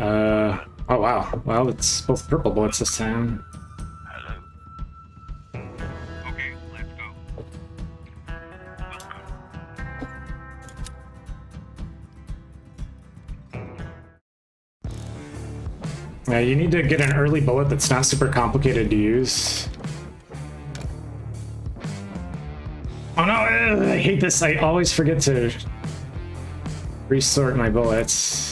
Oh wow. Well, it's both purple bullets this time. Hello. Okay, let's go. Yeah, you need to get an early bullet that's not super complicated to use. Oh no, I hate this. I always forget to resort my bullets.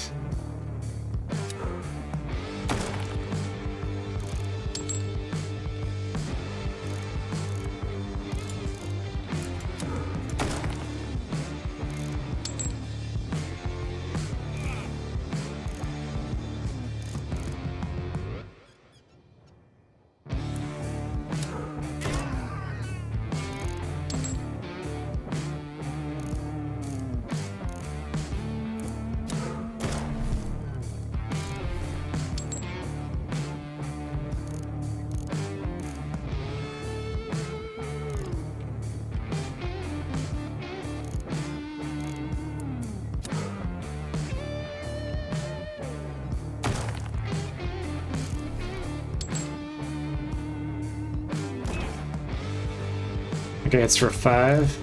Okay, it's for 5.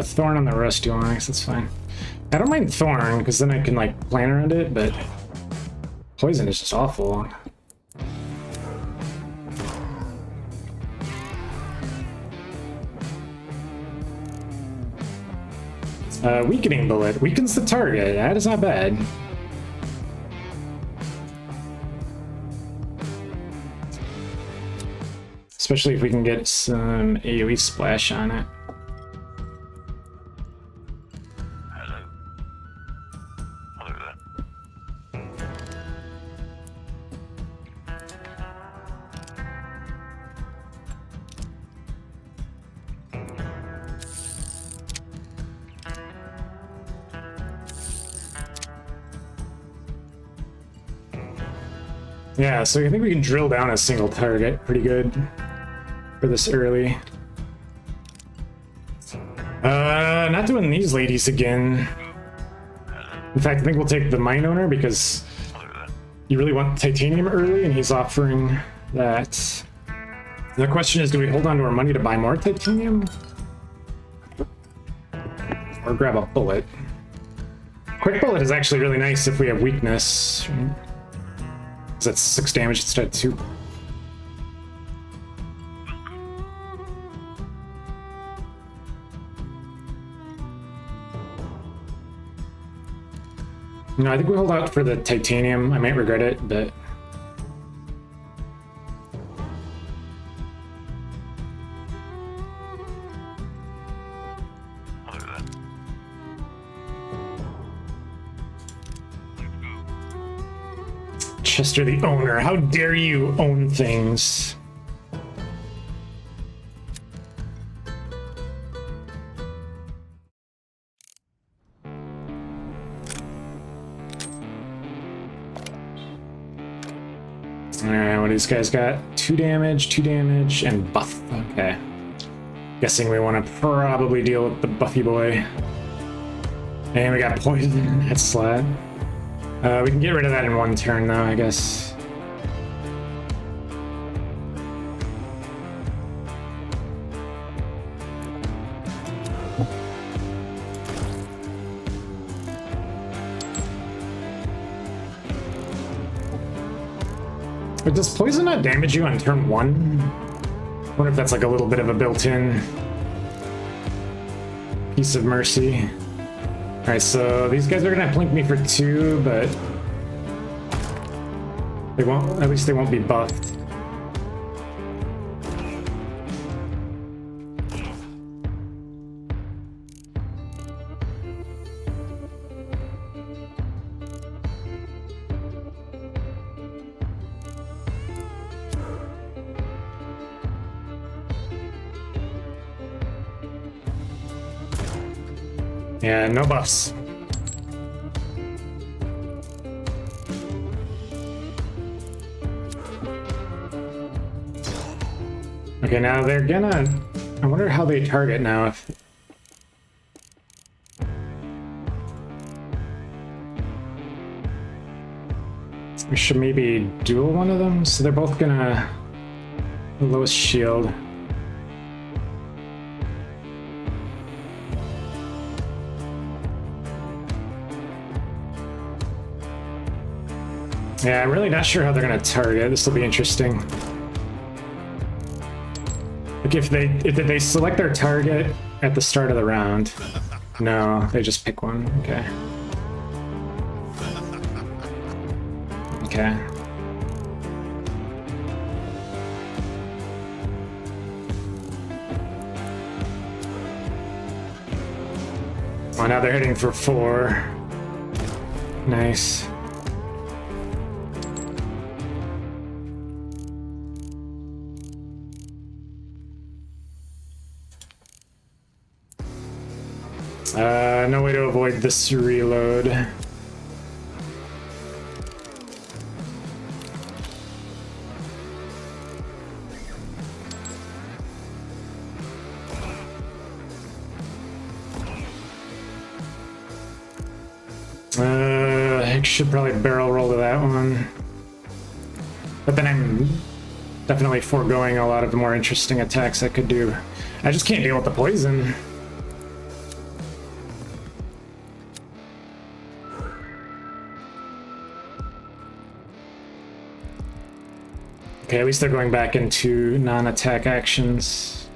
Thorn on the rusty onyx, that's fine. I don't mind Thorn, because then I can, like, plan around it, but poison is just awful. Weakening bullet. Weakens the target. That is not bad. Especially if we can get some AoE splash on it. Yeah, so I think we can drill down a single target pretty good for this early. Not doing these ladies again. In fact, I think we'll take the mine owner because you really want titanium early and he's offering that. The question is, do we hold on to our money to buy more titanium? Or grab a bullet? Quick bullet is actually really nice if we have weakness. That's 6 damage instead of 2. No, I think we hold out for the titanium. I might regret it, but... Chester the owner, how dare you own things? Alright, what do these guys got? 2 damage, and buff. Okay. Guessing we want to probably deal with the Buffy boy. And we got poison. That's slad. We can get rid of that in 1 turn, though, I guess. But does poison not damage you on turn 1? I wonder if that's like a little bit of a built-in piece of mercy. Alright, so these guys are gonna blink me for 2, but they won't, at least they won't be buffed. Yeah, no buffs. Okay, now they're gonna... I wonder how they target now. If we should maybe duel one of them, so they're both gonna... The lowest shield. Yeah, I'm really not sure how they're gonna target. This will be interesting. Like if they select their target at the start of the round. No, they just pick one. Okay. Okay. Oh, now they're hitting for 4. Nice. No way to avoid this reload. I should probably barrel roll to that one. But then I'm definitely foregoing a lot of the more interesting attacks I could do. I just can't deal with the poison. Okay, at least they're going back into non-attack actions.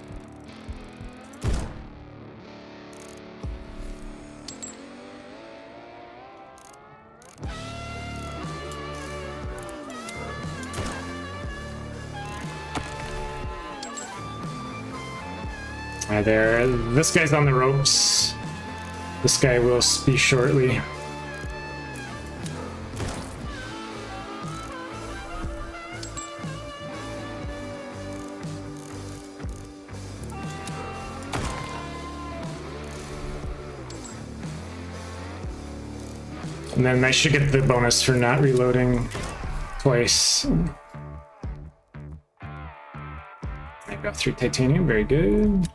Alright, there. This guy's on the ropes. This guy will be shortly. And then I should get the bonus for not reloading twice. I got 3 titanium, very good.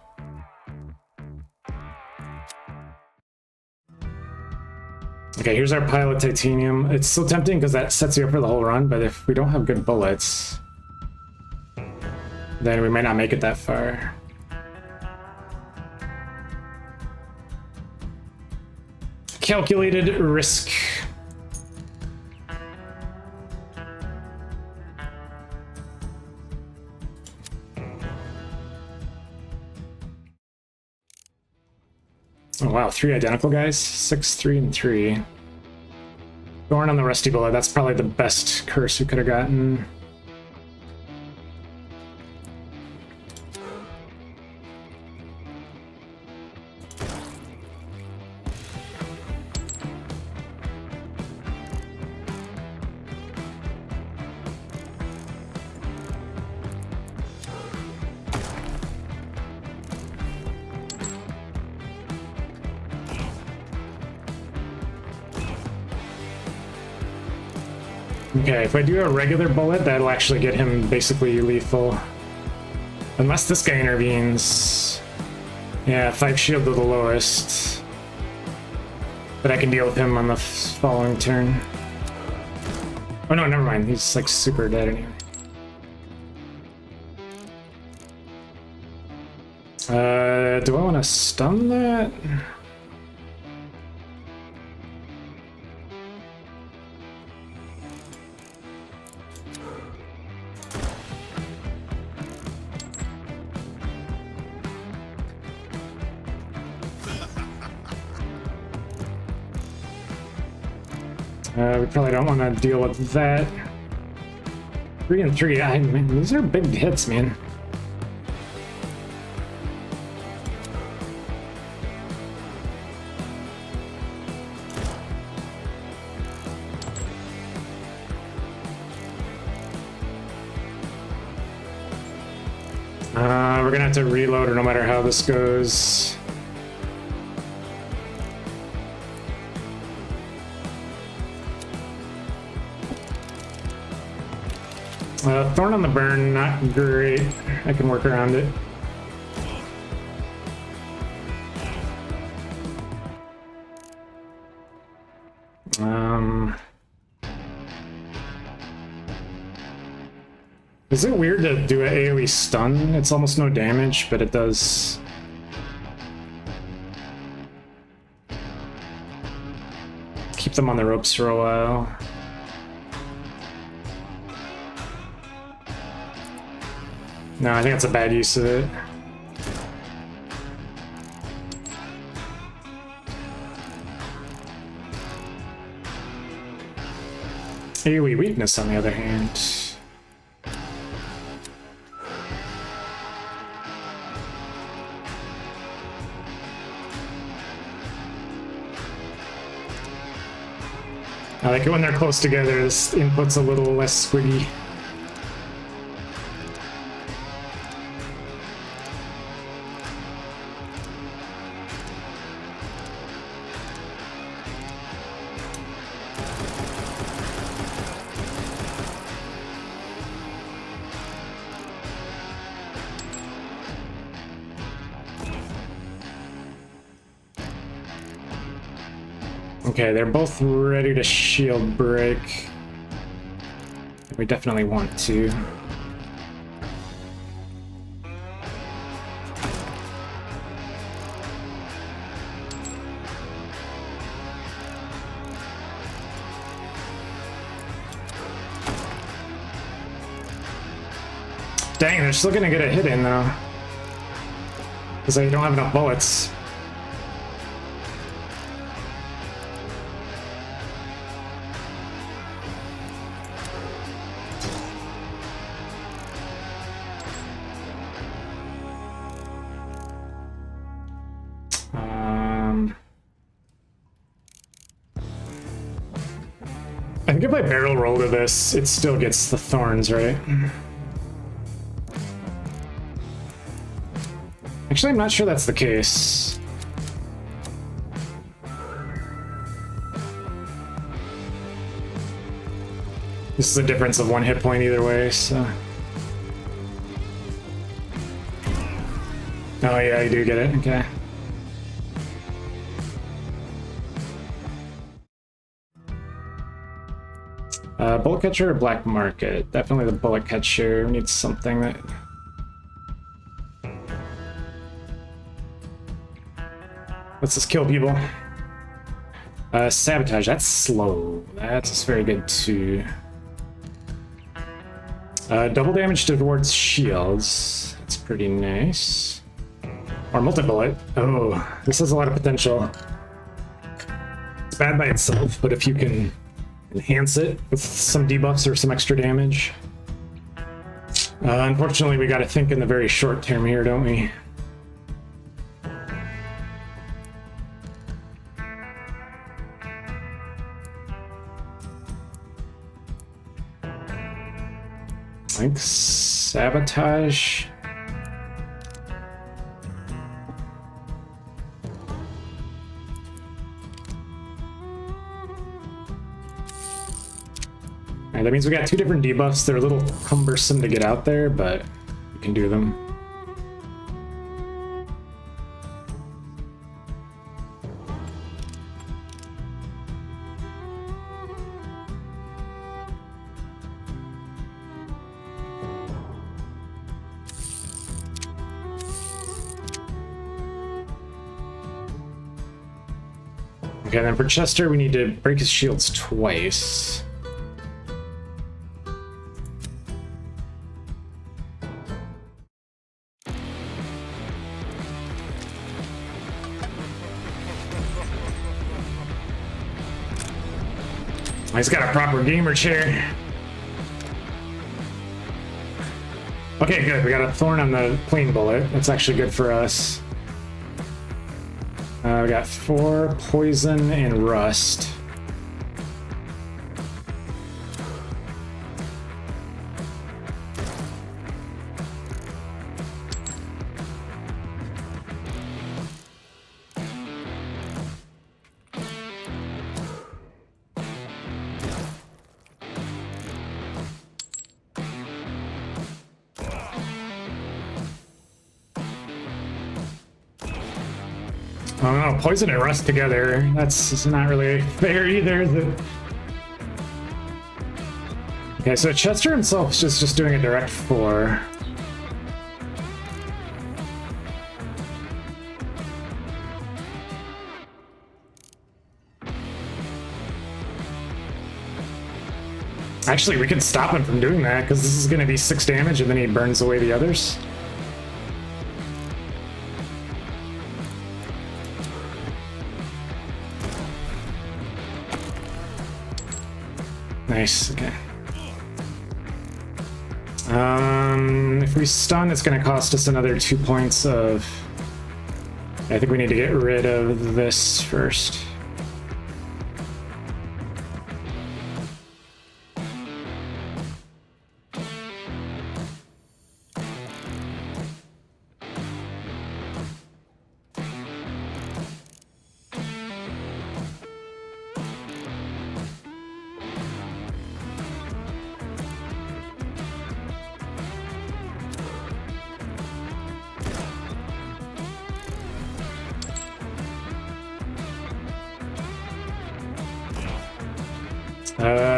Okay, here's our pile of titanium. It's still tempting because that sets you up for the whole run, but if we don't have good bullets, then we might not make it that far. Calculated risk. Oh wow, 3 identical guys? 6, 3, and 3. Thorn on the Rusty Bullet, that's probably the best curse we could have gotten. Okay, if I do a regular bullet, that'll actually get him basically lethal. Unless this guy intervenes. Yeah, 5 shield to the lowest. But I can deal with him on the following turn. Oh no, never mind. He's like super dead anyway. Do I want to stun that? We probably don't want to deal with that. 3 and 3, I mean, these are big hits, man. We're gonna have to reload her no matter how this goes. Thorn on the burn, not great. I can work around it. Is it weird to do an AoE stun? It's almost no damage, but it does. Keep them on the ropes for a while. No, I think that's a bad use of it. AoE weakness, on the other hand. I like it when they're close together, this input's a little less squiggy. Okay, they're both ready to shield break. We definitely want to. Dang, they're still gonna get a hit in though. Because they don't have enough bullets. I think if I barrel roll to this, it still gets the thorns, right? Actually, I'm not sure that's the case. This is a difference of 1 hit point either way, so... Oh yeah, I do get it, okay. Bullet catcher or black market? Definitely the bullet catcher. Needs something that... Let's just kill people. Sabotage, that's slow. That's very good too. Double damage towards shields. That's pretty nice. Or multi-bullet. Oh, this has a lot of potential. It's bad by itself, but if you can enhance it with some debuffs or some extra damage. Unfortunately, we gotta think in the very short term here, don't we? Like sabotage. Alright, that means we got 2 different debuffs. They're a little cumbersome to get out there, but we can do them. Okay, then for Chester, we need to break his shields twice. He's got a proper gamer chair. Okay, good. We got a thorn on the plain bullet. That's actually good for us. We got 4 poison and rust. Oh no, poison and rust together. That's not really fair either, is it? Okay, so Chester himself is just doing a direct 4. Actually, we can stop him from doing that, because this is going to be 6 damage, and then he burns away the others. Nice, okay. If we stun, it's going to cost us another 2 points of... I think we need to get rid of this first.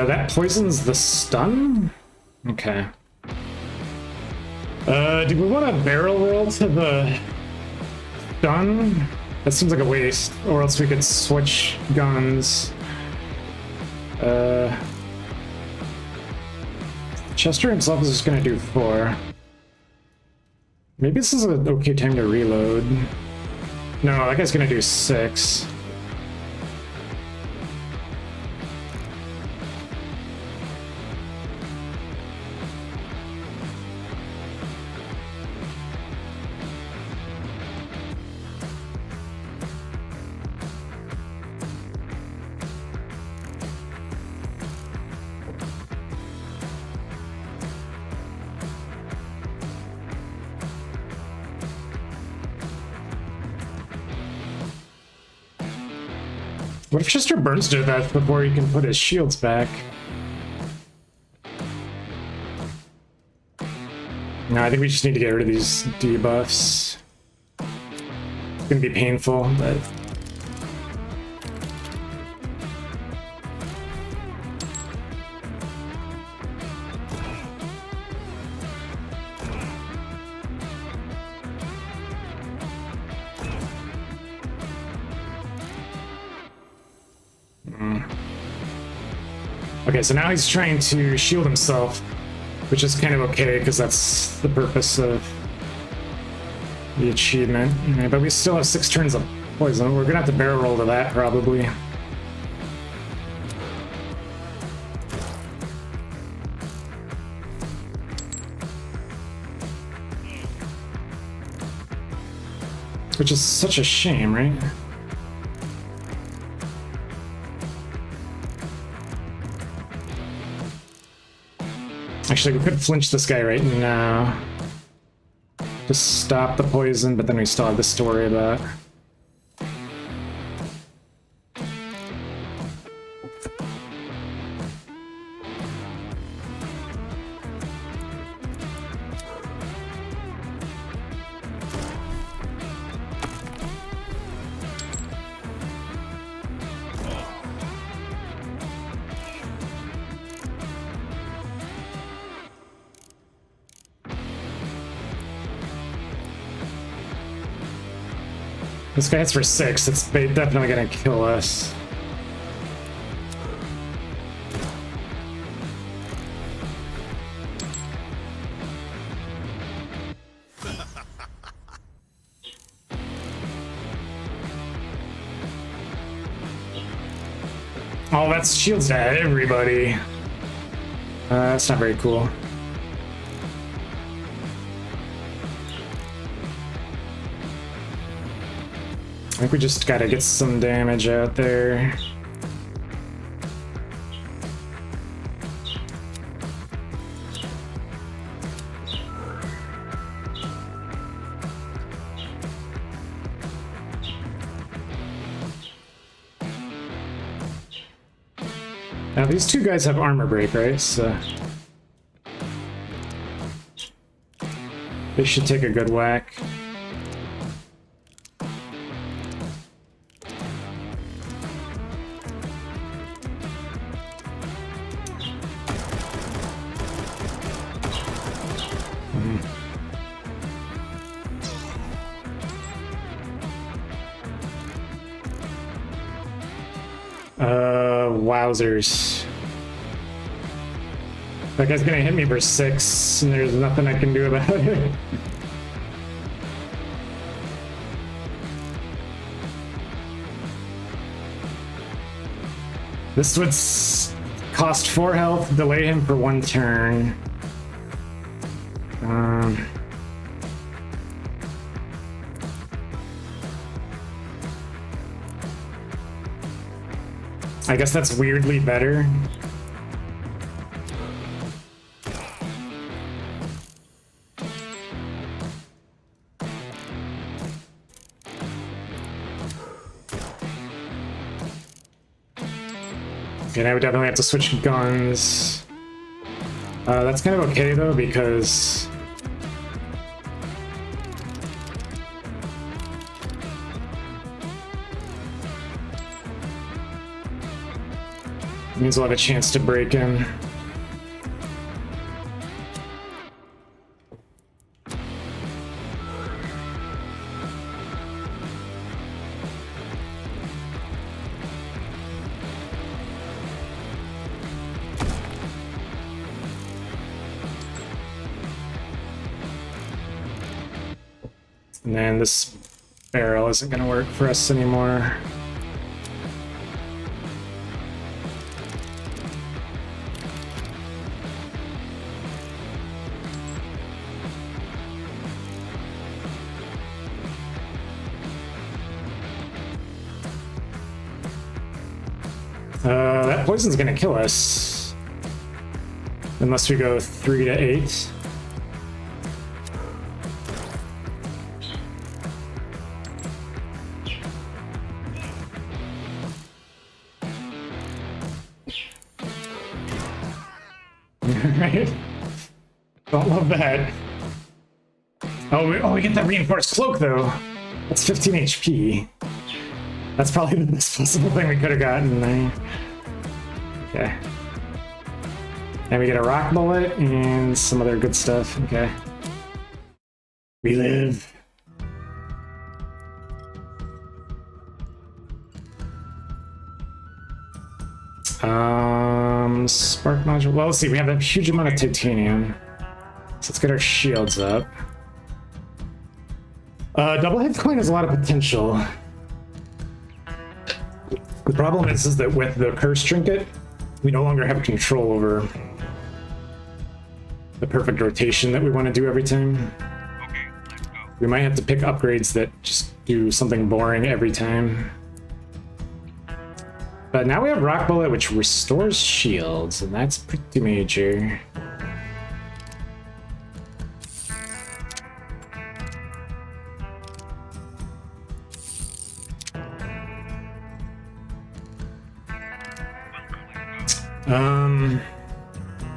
That poisons the stun? Okay. Do we want to barrel roll to the stun? That seems like a waste. Or else we could switch guns. Chester himself is just gonna do 4. Maybe this is an okay time to reload. No, that guy's gonna do 6. What if Chester burns to death before he can put his shields back? No, I think we just need to get rid of these debuffs. It's gonna be painful, but... Okay, so now he's trying to shield himself, which is kind of okay, because that's the purpose of the achievement. Okay, but we still have 6 turns of poison. We're gonna have to barrel roll to that, probably. Which is such a shame, right? Actually, we could flinch this guy right now to stop the poison, but then we still have this to worry about. This guy hits for 6, it's definitely gonna kill us. Oh, that's shields to everybody. That's not very cool. I think we just gotta get some damage out there. Now these two guys have armor break, right? So they should take a good whack. wowzers. That guy's gonna hit me for 6, and there's nothing I can do about it. This would cost 4 health, delay him for 1 turn. I guess that's weirdly better. Okay, now we definitely have to switch guns. That's kind of okay though, because it means we'll have a chance to break in. And then this barrel isn't going to work for us anymore. That poison's going to kill us. Unless we go 3 to 8. Right? Don't love that. Oh, we get that reinforced cloak though. That's 15 HP. That's probably the best possible thing we could have gotten. Okay. And we get a rock bullet and some other good stuff. Okay. We live. Spark module. Well, let's see. We have a huge amount of titanium. So let's get our shields up. Double head coin has a lot of potential. The problem is that with the curse trinket, we no longer have control over the perfect rotation that we want to do every time. Okay, let's go. We might have to pick upgrades that just do something boring every time. But now we have Rock Bullet, which restores shields, and that's pretty major.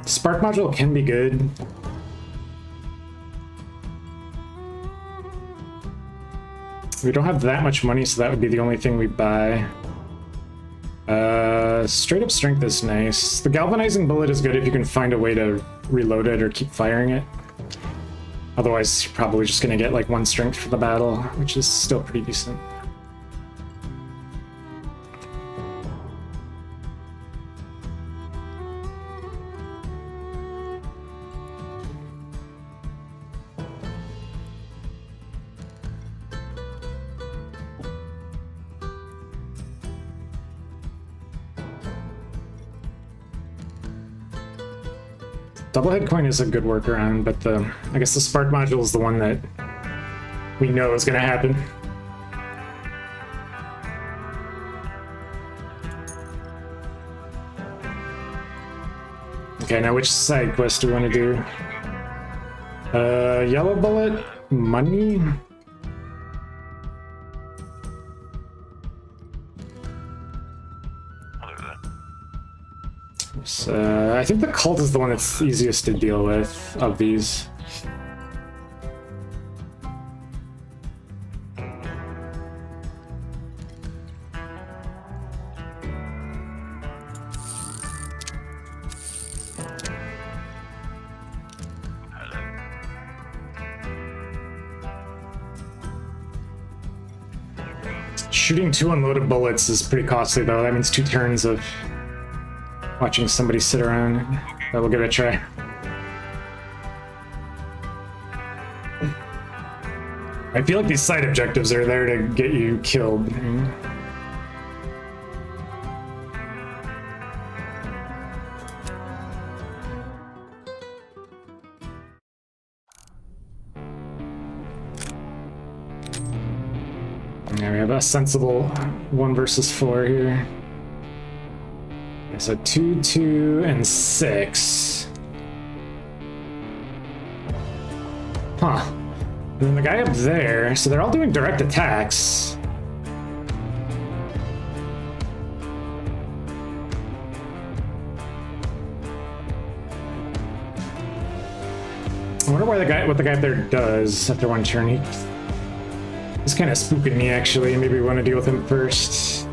Spark module can be good. We don't have that much money, so that would be the only thing we buy. Straight up strength is nice. The galvanizing bullet is good if you can find a way to reload it or keep firing it. Otherwise, you're probably just gonna get like 1 strength for the battle, which is still pretty decent. Double head coin is a good workaround, but I guess the spark module is the one that we know is going to happen. Okay, now which side quest do we want to do? Yellow bullet, money. So, I think the cult is the one that's easiest to deal with of these. Shooting 2 unloaded bullets is pretty costly though. That means 2 turns of watching somebody sit around, but we'll give it a try. I feel like these side objectives are there to get you killed. Yeah, we have a sensible 1 versus 4 here. Okay, so 2, 2, and 6. Huh. And then the guy up there, so they're all doing direct attacks. I wonder why what the guy up there does after 1 turn. He's kind of spooking me, actually. Maybe we want to deal with him first.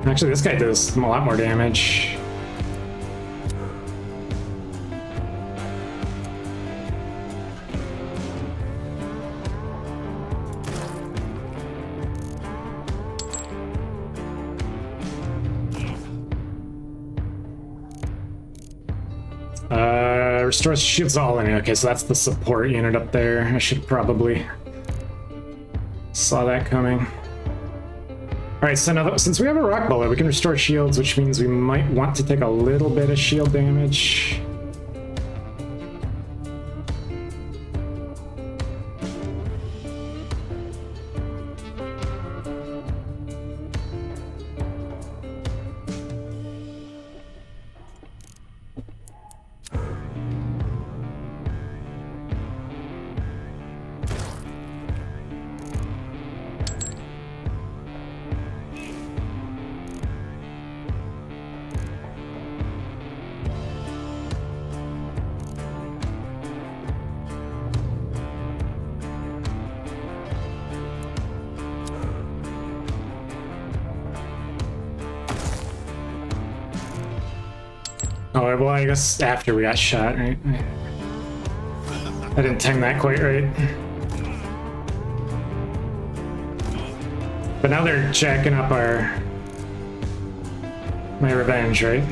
Actually, this guy does a lot more damage. Restores shields all in. Okay, so that's the support unit up there. I should probably saw that coming. All right, so now since we have a rock bullet, we can restore shields, which means we might want to take a little bit of shield damage. Oh, well, I guess after we got shot, right? I didn't time that quite right. But now they're jacking up my revenge, right?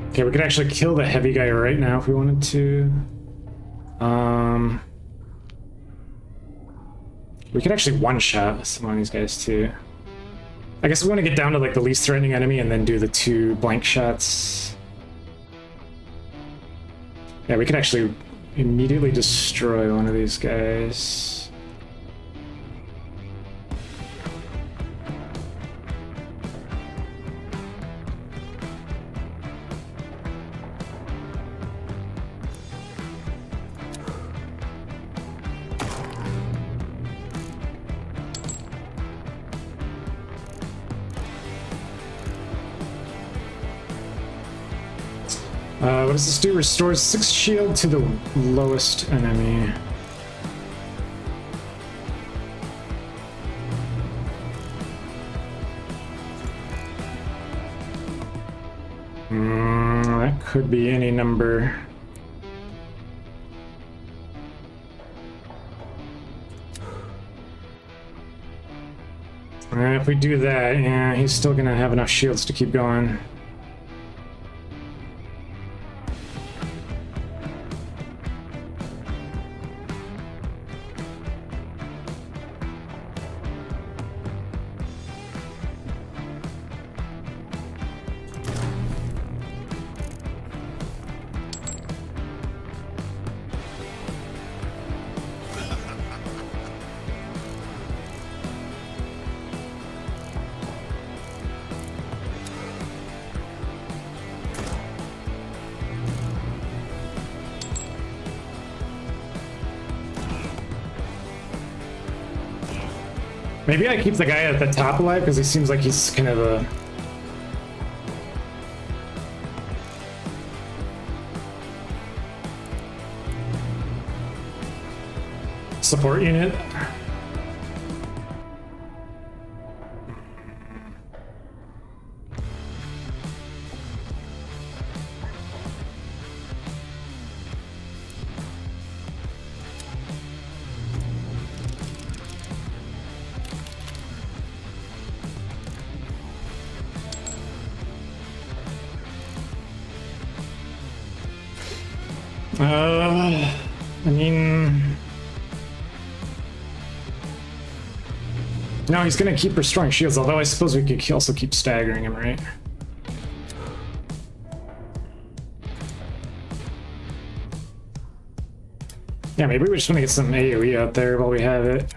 Okay, we could actually kill the heavy guy right now if we wanted to. We could actually one-shot some of these guys too. I guess we want to get down to like the least threatening enemy and then do the 2 blank shots. Yeah, we could actually immediately destroy one of these guys. What does this do? Restores 6 shield to the lowest enemy. That could be any number. If we do that, yeah, he's still gonna have enough shields to keep going. Maybe I keep the guy at the top alive because he seems like he's kind of a... support unit. I mean... No, he's gonna keep restoring shields, although I suppose we could also keep staggering him, right? Yeah, maybe we just want to get some AoE out there while we have it.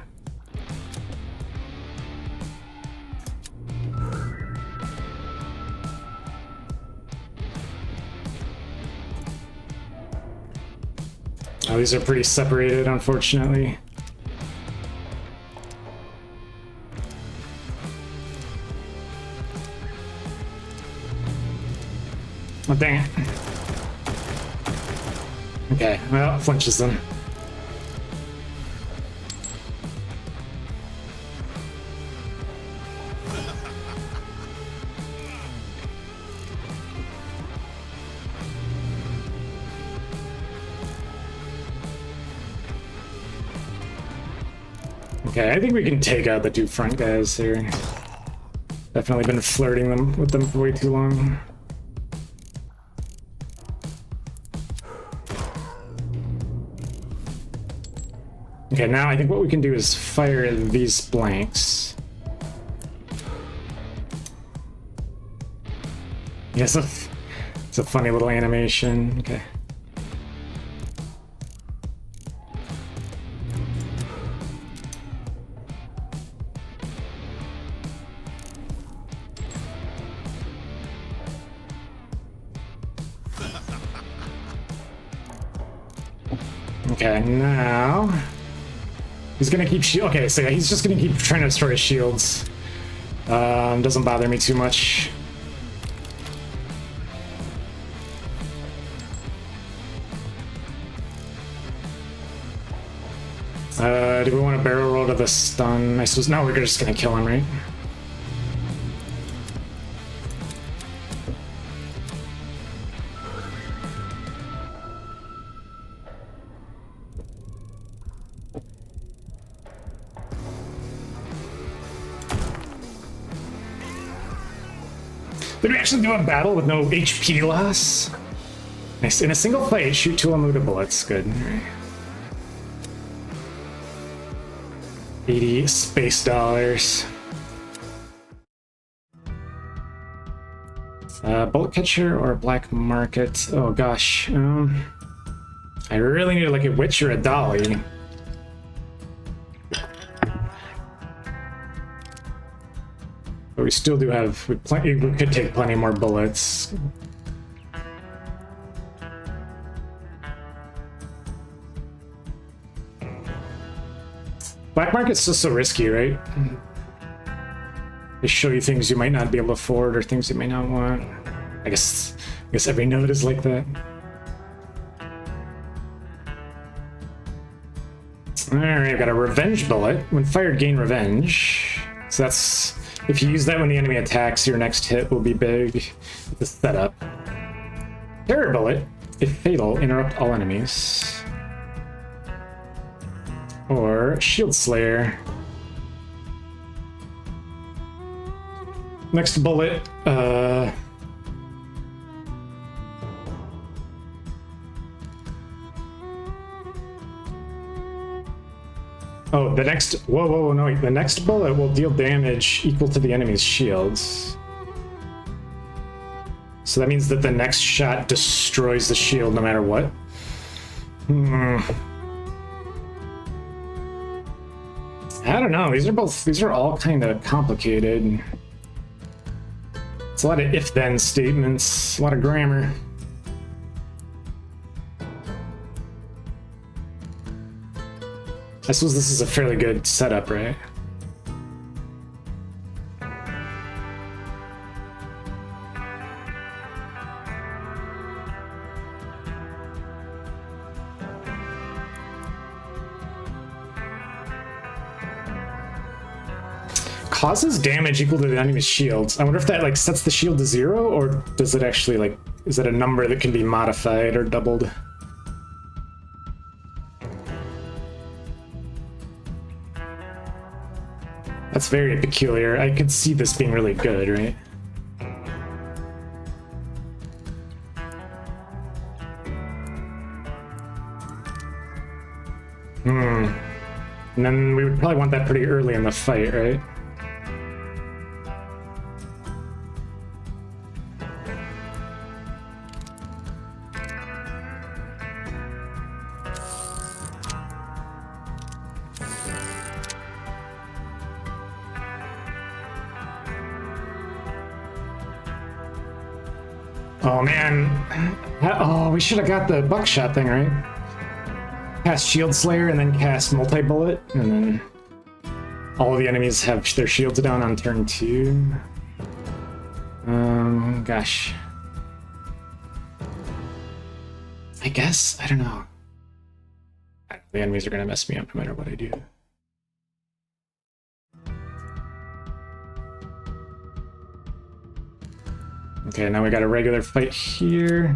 Oh, these are pretty separated, unfortunately. Oh, dang it. Okay, well, flinches them. Okay, I think we can take out the two front guys here. Definitely been flirting with them for way too long. Okay, now I think what we can do is fire these blanks. Yes, it's a funny little animation. Okay. Okay, now he's gonna keep okay, so he's just gonna keep trying to destroy his shields. Doesn't bother me too much. Do we want to barrel roll to the stun? I suppose no, we're just gonna kill him, right? Did we actually do a battle with no HP loss? Nice. In a single fight, shoot 2 unlooted bullets. Good. 80 space dollars. Bullet catcher or black market? Oh gosh. I really need like a witch or a dolly. But we still do have we could take plenty more bullets. Black market's just so risky, right? They show you things you might not be able to afford or things you may not want. I guess every node is like that. Alright, I've got a revenge bullet. When fired, gain revenge. So that's if you use that when the enemy attacks, your next hit will be big. The setup. Terror bullet. If fatal, interrupt all enemies. Or Shield Slayer. Next bullet, oh, the next, whoa, no, wait. The next bullet will deal damage equal to the enemy's shields. So that means that the next shot destroys the shield no matter what. I don't know. These are all kind of complicated. It's a lot of if-then statements, a lot of grammar. I suppose this is a fairly good setup, right? Causes damage equal to the enemy's shields. I wonder if that like sets the shield to 0, or does it actually like, is it a number that can be modified or doubled? That's very peculiar. I could see this being really good, right? And then we would probably want that pretty early in the fight, right? Oh man. Oh, we should have got the buckshot thing, right? Cast Shield Slayer and then cast Multi-Bullet, and then all of the enemies have their shields down on turn 2. Gosh. I guess? I don't know. The enemies are gonna mess me up no matter what I do. Okay, now we got a regular fight here.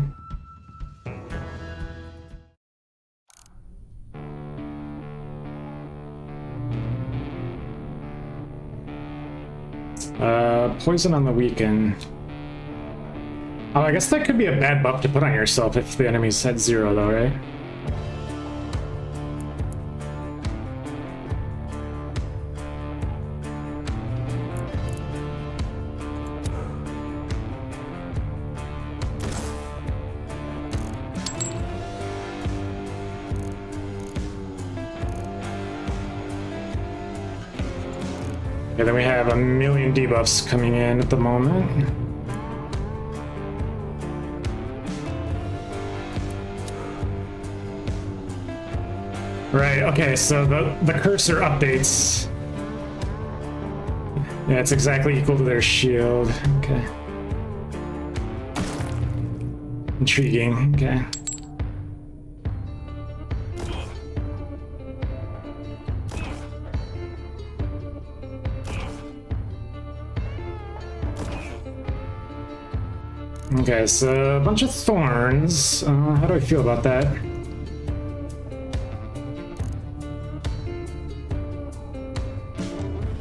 Poison on the weaken. Oh, I guess that could be a bad buff to put on yourself if the enemy's at 0 though, right? Okay, then we have a million debuffs coming in at the moment. Right, okay, so the cursor updates. Yeah, it's exactly equal to their shield. Okay. Intriguing, okay. Okay, so a bunch of thorns. How do I feel about that?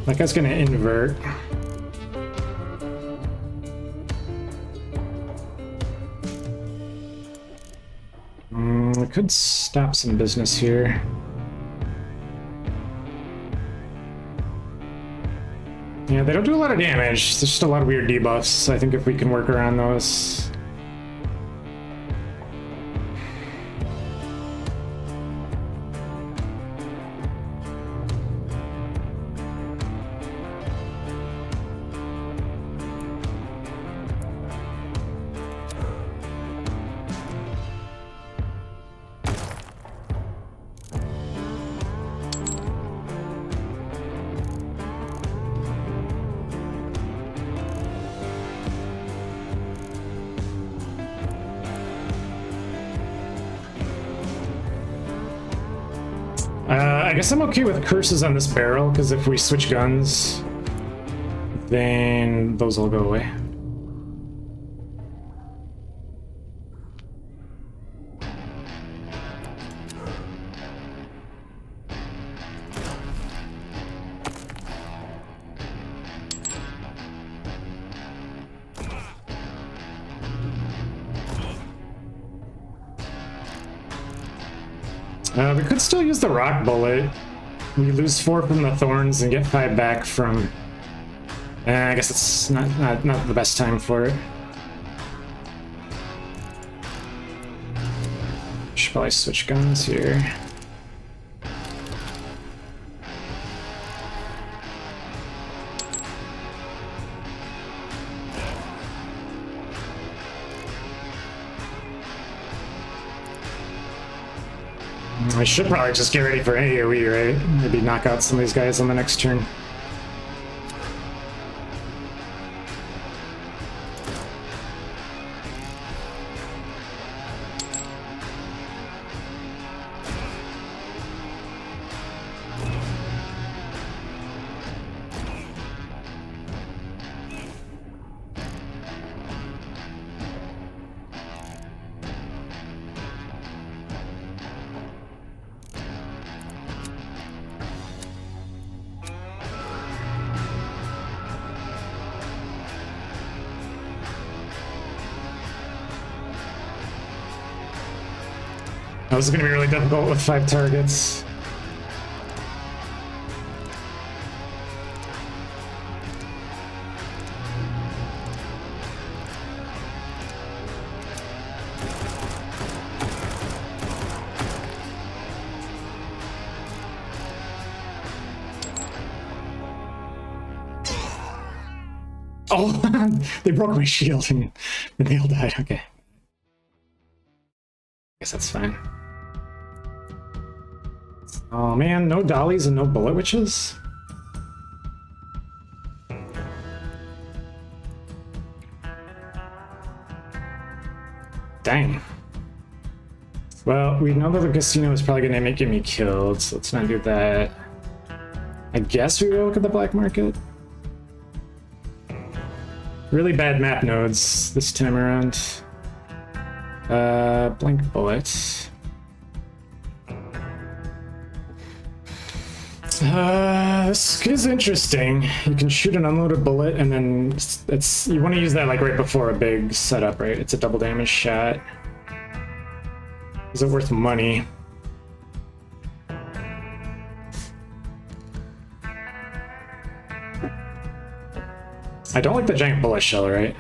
That guy's gonna invert. We could stop some business here. Yeah, they don't do a lot of damage. There's just a lot of weird debuffs. I think if we can work around those. I guess I'm okay with curses on this barrel, because if we switch guns, then those will go away. We could still use the rock bullet. We lose 4 from the thorns and get 5 back from... I guess it's not the best time for it. Should probably switch guns here. We should probably just get ready for AoE, right? Maybe knock out some of these guys on the next turn. This is going to be really difficult with 5 targets. Oh, they broke my shield and they all died. Okay. Guess that's fine. Oh man, no dollies and no bullet witches? Dang. Well, we know that the casino is probably going to get me killed, so let's not do that. I guess we will look at the black market. Really bad map nodes this time around. Blank bullet. This is interesting. You can shoot an unloaded bullet, and then it's you want to use that like right before a big setup, right? It's a double damage shot. Is it worth money? I don't like the giant bullet shell, right?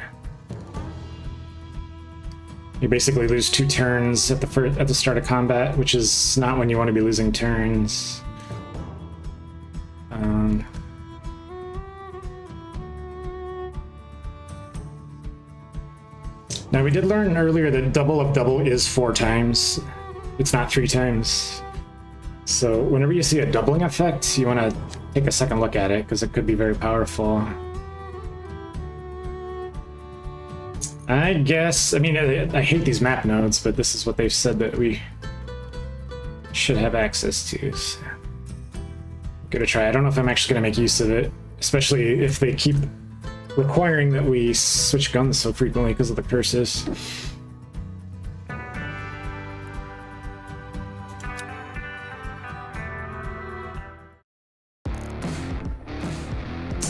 You basically lose 2 turns at the start of combat, which is not when you want to be losing turns. Now we did learn earlier that double of double is 4 times. It's not 3 times. So whenever you see a doubling effect, you want to take a second look at it because it could be very powerful. I guess, I mean, I hate these map nodes, but this is what they've said that we should have access to. So. Give it a try. I don't know if I'm actually going to make use of it, especially if they keep requiring that we switch guns so frequently because of the curses.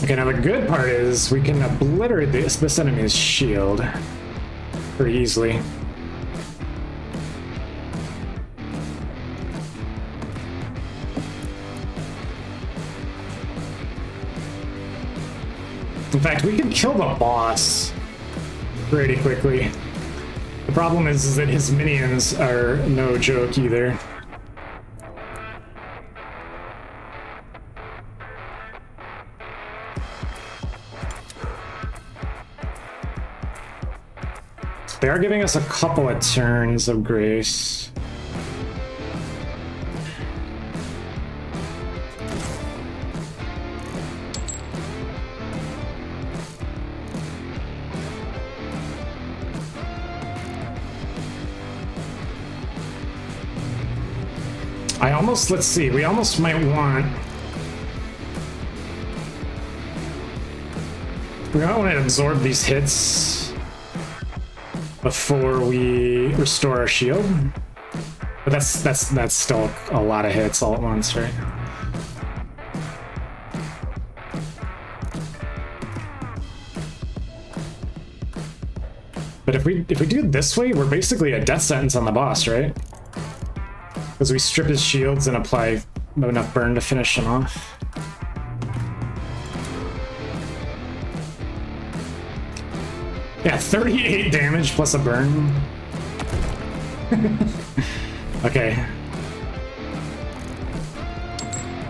Okay, now the good part is we can obliterate this enemy's shield pretty easily. In fact, we can kill the boss pretty quickly. The problem is that his minions are no joke either. They are giving us a couple of turns of grace. Let's see, we almost might want... We might want to absorb these hits before we restore our shield. But that's still a lot of hits all at once, right? But if we do it this way, we're basically a death sentence on the boss, right? Because we strip his shields and apply enough burn to finish him off. Yeah, 38 damage plus a burn. Okay.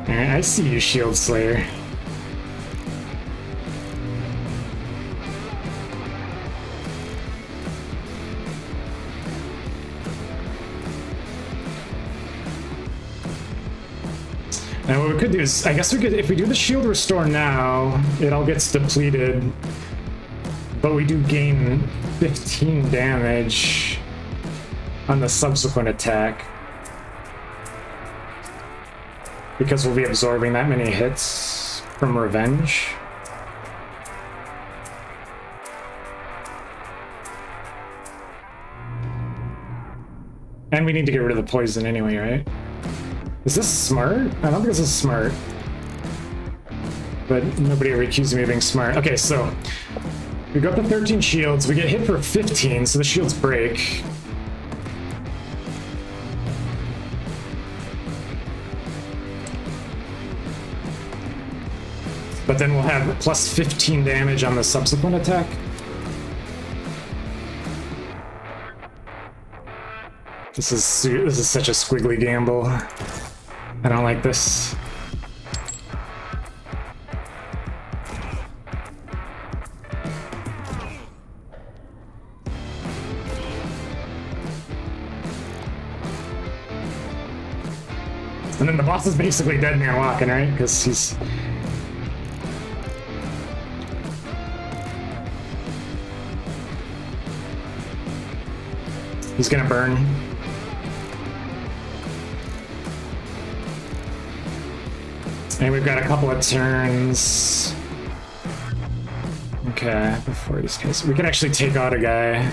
Alright, I see you, Shield Slayer. Now what we could do is, I guess we could, if we do the shield restore now, it all gets depleted, but we do gain 15 damage on the subsequent attack because we'll be absorbing that many hits from revenge. And we need to get rid of the poison anyway, right? Is this smart? I don't think this is smart. But nobody ever accused me of being smart. Okay, so we go up to 13 shields. We get hit for 15, so the shields break. But then we'll have plus 15 damage on the subsequent attack. This is such a squiggly gamble. I don't like this. then the boss is basically dead man walking, right? Because he's... He's gonna burn. And we've got a couple of turns. Okay, before these guys... We can actually take out a guy.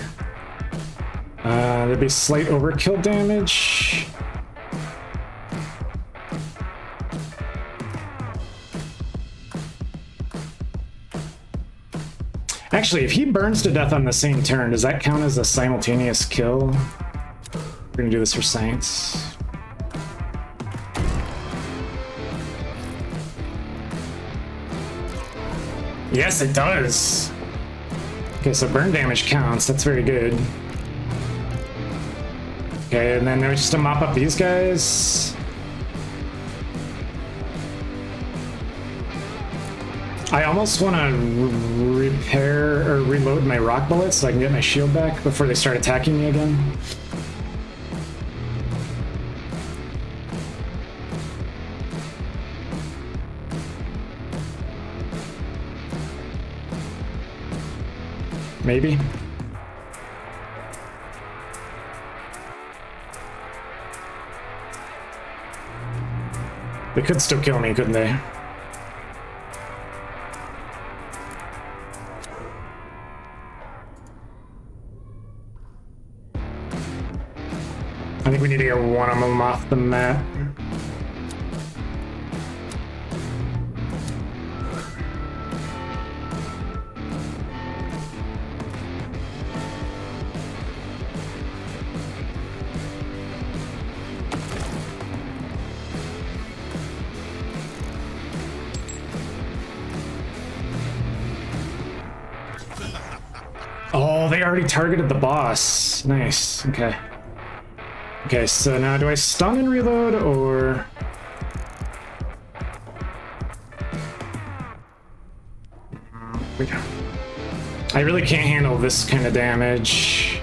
There'd be slight overkill damage. Actually, if he burns to death on the same turn, does that count as a simultaneous kill? We're gonna do this for science. Yes, it does. Okay, so burn damage counts. That's very good. Okay, and then there's just to mop up these guys. I almost want to repair or reload my rock bullets so I can get my shield back before they start attacking me again. Maybe. They could still kill me, couldn't they? I think we need to get one of them off the map. Oh, they already targeted the boss. Nice. Okay. Okay, so now do I stun and reload, or... I really can't handle this kind of damage.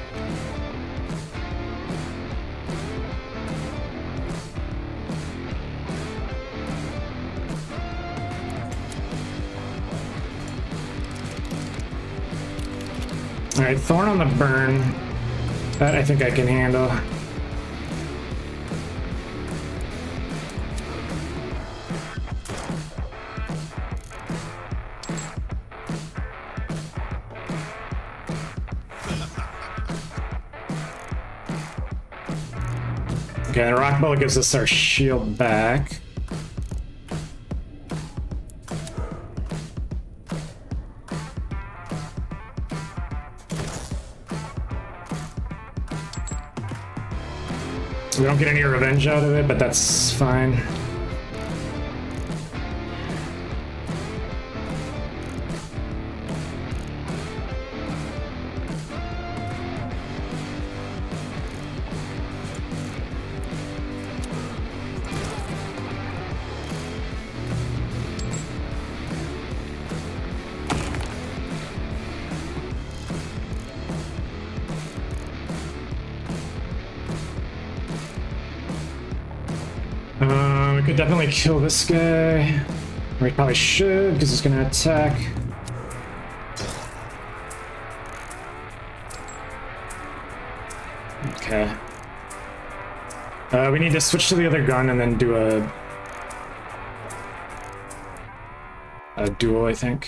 Alright, Thorn on the burn. That I think I can handle. Okay, the rock bullet gives us our shield back. We don't get any revenge out of it, but that's fine. We could definitely kill this guy. We probably should, because he's gonna attack. Okay. We need to switch to the other gun and then do a duel, I think.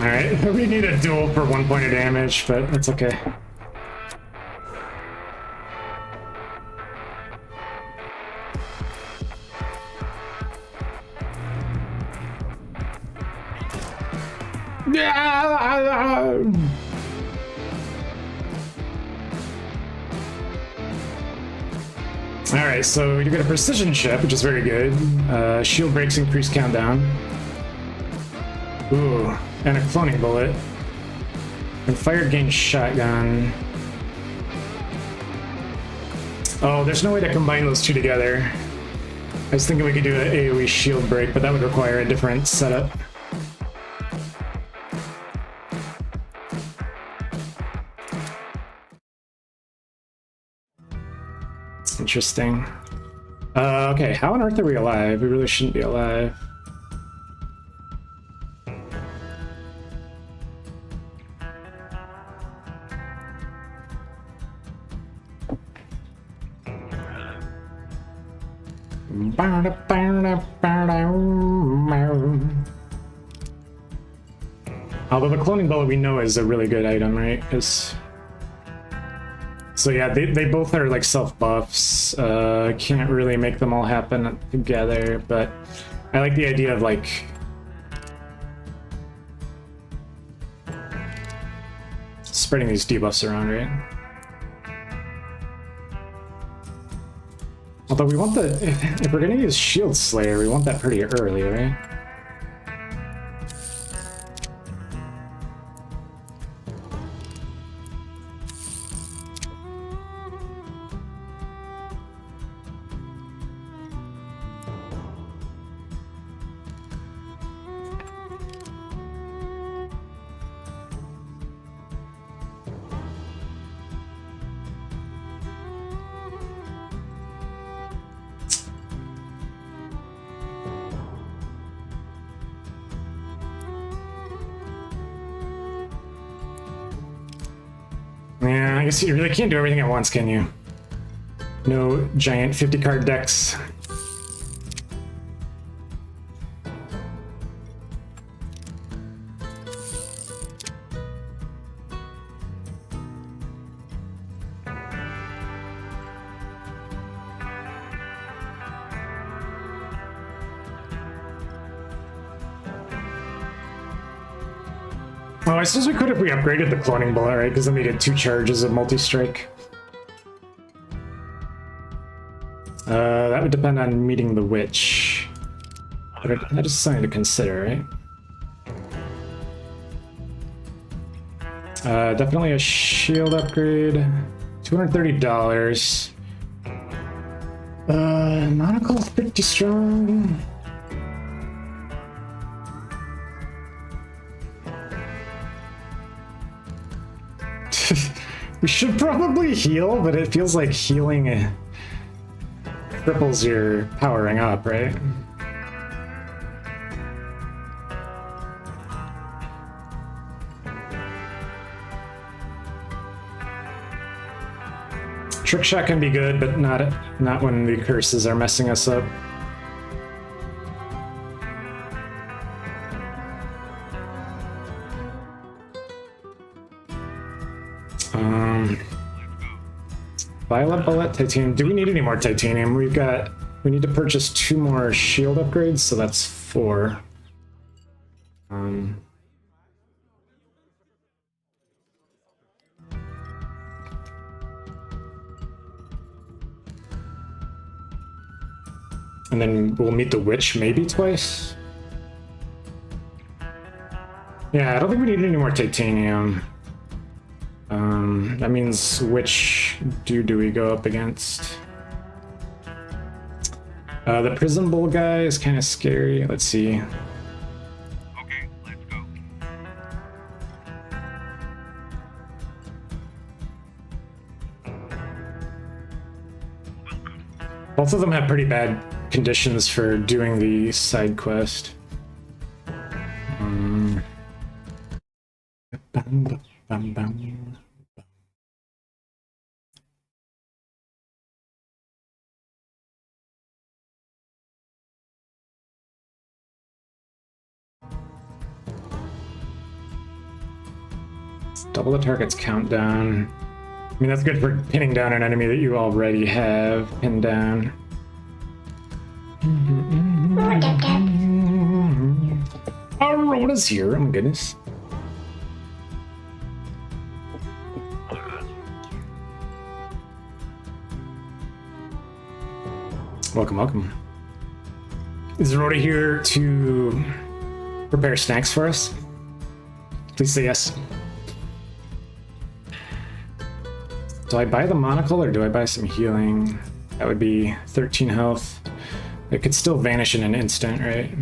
Alright, we need a duel for 1 point of damage, but that's okay. Alright, so you get a precision chip, which is very good. Shield breaks increase countdown. Ooh. and a cloning bullet. And fire gain shotgun. Oh, there's no way to combine those two together. I was thinking we could do an AoE shield break, but that would require a different setup. Interesting. Okay, how on earth are we alive? We really shouldn't be alive. Although the cloning bullet we know is a really good item, right? So yeah, they both are like self buffs. Can't really make them all happen together, but I like the idea of like spreading these debuffs around, right? Although we want the, if we're gonna use Shield Slayer, we want that pretty early, right? Yeah, I guess you really can't do everything at once, can you? No giant 50-card decks. Oh, I suppose we could if we upgraded the cloning bullet, right? Because then we get 2 charges of multi-strike. That would depend on meeting the witch. But that is something to consider, right? Definitely a shield upgrade. $230. Monocle 50 strong. We should probably heal, but it feels like healing cripples your powering up, right? Trick shot can be good, but not when the curses are messing us up. Violet bullet, titanium. Do we need any more titanium? We need to purchase 2 more shield upgrades, so that's 4. And then we'll meet the witch maybe twice. Yeah, I don't think we need any more titanium. That means which dude do we go up against? The prison bull guy is kind of scary. Let's see. Okay, let's go. Both of them have pretty bad conditions for doing the side quest. Double the target's countdown. I mean, that's good for pinning down an enemy that you already have pinned down. Aurora's here, oh my goodness. Welcome, welcome. Is Rhoda here to prepare snacks for us? Please say yes. Do I buy the monocle or do I buy some healing? That would be 13 health. It could still vanish in an instant, right?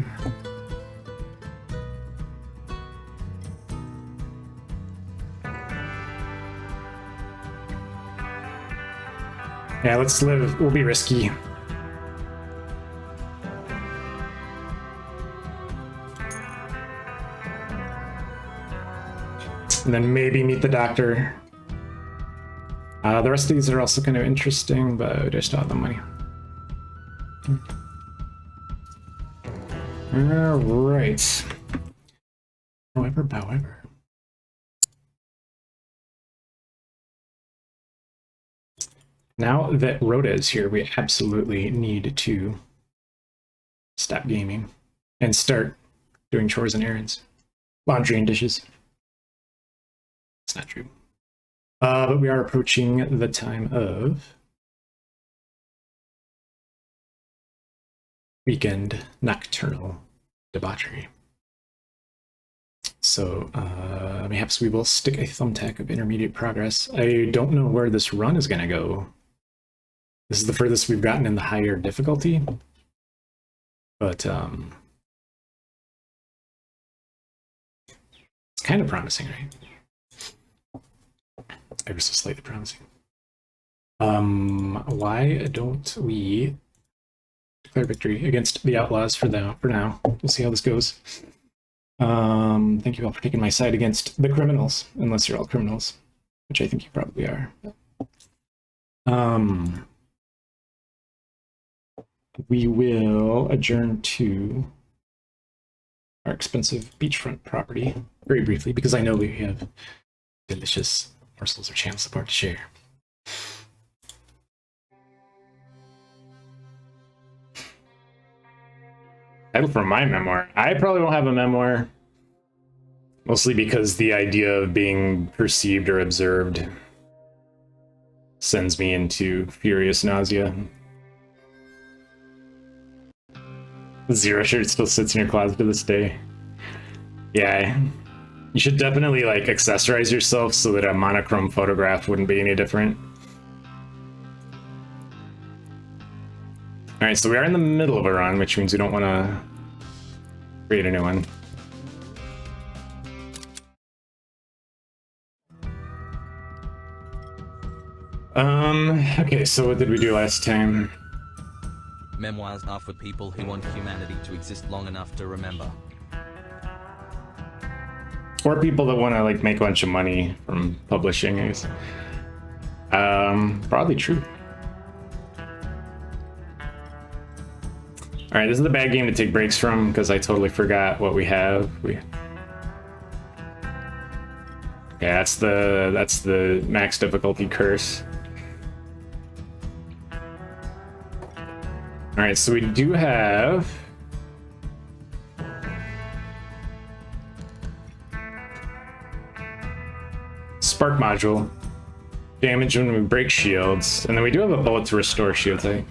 Yeah, let's live. We'll be risky. And then maybe meet the doctor. The rest of these are also kind of interesting, but I just don't have the money. All right. However. Now that Rhoda is here, we absolutely need to stop gaming and start doing chores and errands. Laundry and dishes. It's not true. But we are approaching the time of weekend nocturnal debauchery. So perhaps we will stick a thumbtack of intermediate progress. I don't know where this run is going to go. This is the furthest we've gotten in the higher difficulty. But it's kind of promising, right? Ever so slightly promising. Why don't we declare victory against the outlaws for now? We'll see how this goes. Thank you all for taking my side against the criminals, unless you're all criminals, which I think you probably are. We will adjourn to our expensive beachfront property very briefly, because I know we have delicious morsels of channel support to share. Title for my memoir. I probably won't have a memoir. Mostly because the idea of being perceived or observed sends me into furious nausea. Zero shirt still sits in your closet to this day. Yeah. You should definitely like accessorize yourself so that a monochrome photograph wouldn't be any different. Alright, so we are in the middle of a run, which means we don't want to create a new one. Okay, so what did we do last time? Memoirs are for people who want humanity to exist long enough to remember. Or people that want to like make a bunch of money from publishing, I guess. Probably true. All right, this is the bad game to take breaks from because I totally forgot what we have. Yeah, that's the max difficulty curse. All right, so we do have spark module, damage when we break shields, and then we do have a bullet to restore shields, I think.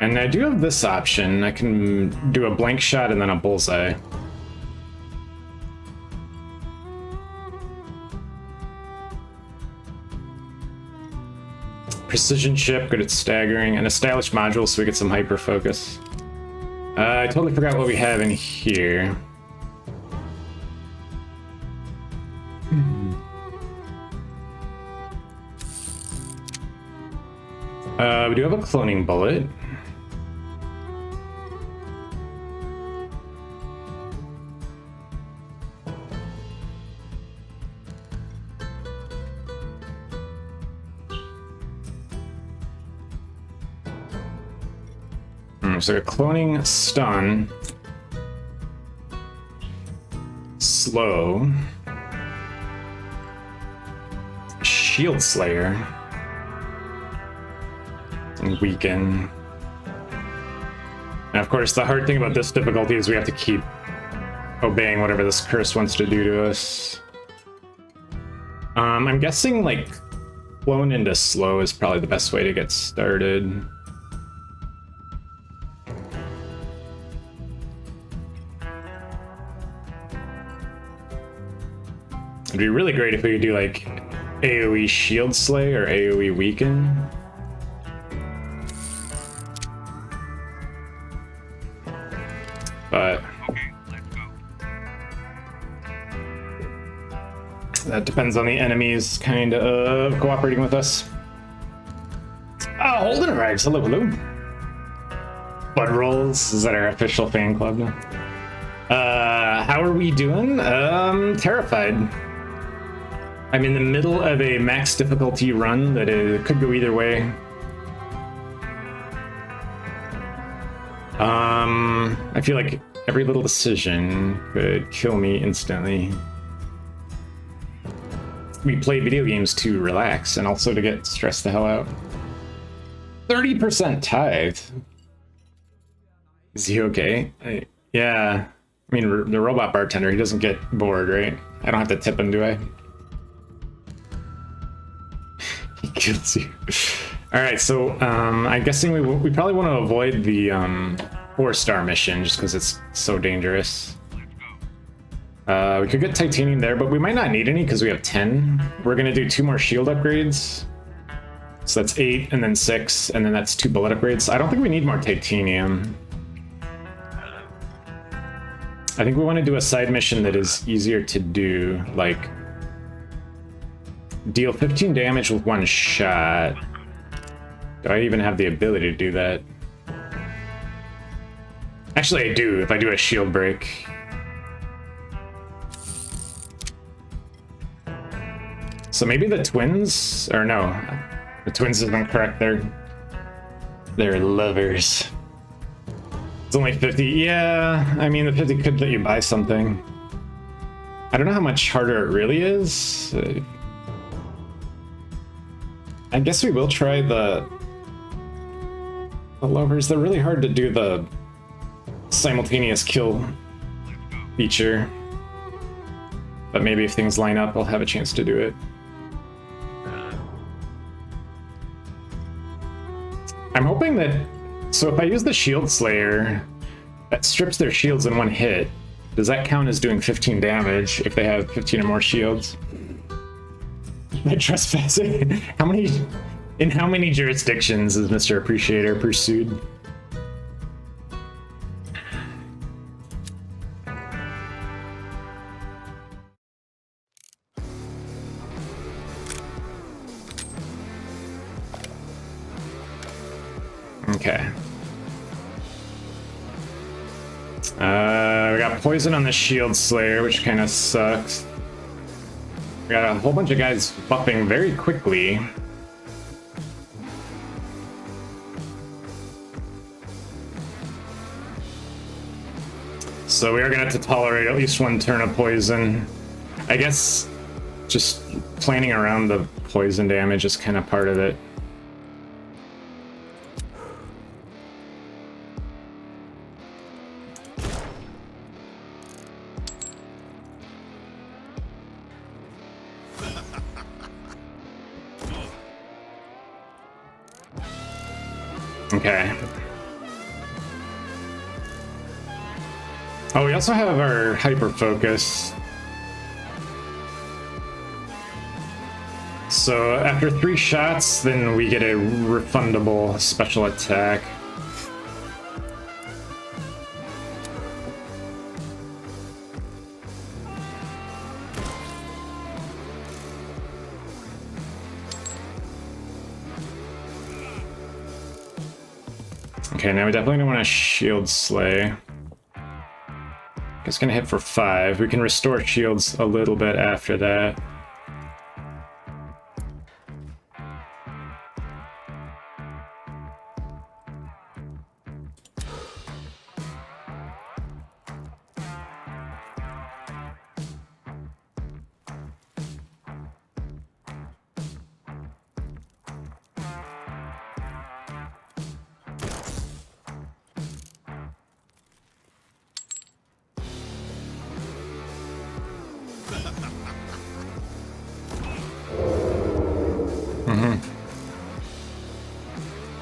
And I do have this option. I can do a blank shot and then a bullseye. Precision chip, good at staggering, and a stylish module so we get some hyper focus. I totally forgot what we have in here. We do have a cloning bullet. So a cloning stun, slow, shield slayer, and weaken. And of course, the hard thing about this difficulty is we have to keep obeying whatever this curse wants to do to us. I'm guessing like clone into slow is probably the best way to get started. It'd be really great if we could do like AoE Shield Slay or AoE Weaken. But Okay, let's go. that depends on the enemies kind of cooperating with us. Oh, Holden arrives. Hello, hello. Blood Rolls, is that our official fan club now? How are we doing? Terrified. I'm in the middle of a max difficulty run that could go either way. I feel like every little decision could kill me instantly. We play video games to relax and also to get stressed the hell out. 30% tithe. Is he okay? Yeah. I mean, the robot bartender, he doesn't get bored, right? I don't have to tip him, do I? He kills you. Alright, so I'm guessing we probably want to avoid the 4-star mission just because it's so dangerous. We could get titanium there, but we might not need any because we have 10. We're going to do 2 more shield upgrades. So that's 8 and then 6, and then that's 2 bullet upgrades. I don't think we need more titanium. I think we want to do a side mission that is easier to do, like deal 15 damage with 1 shot. Do I even have the ability to do that? Actually, I do, if I do a shield break. So maybe the twins, or no, the twins isn't correct, they're lovers. It's only 50, yeah, I mean the 50 could let you buy something. I don't know how much harder it really is. I guess we will try the lovers. They're really hard to do the simultaneous kill feature. But maybe if things line up, I'll have a chance to do it. I'm hoping that, so if I use the Shield Slayer, that strips their shields in 1 hit. Does that count as doing 15 damage if they have 15 or more shields? By trespassing? In how many jurisdictions is Mr. Appreciator pursued? Okay. We got poison on the Shield Slayer, which kind of sucks. We got a whole bunch of guys buffing very quickly. So we are gonna have to tolerate at least 1 turn of poison. I guess just planning around the poison damage is kind of part of it. Okay. Oh, we also have our hyper focus. So after 3 shots, then we get a refundable special attack. Okay, now we definitely don't want to shield slay. It's gonna hit for 5. We can restore shields a little bit after that.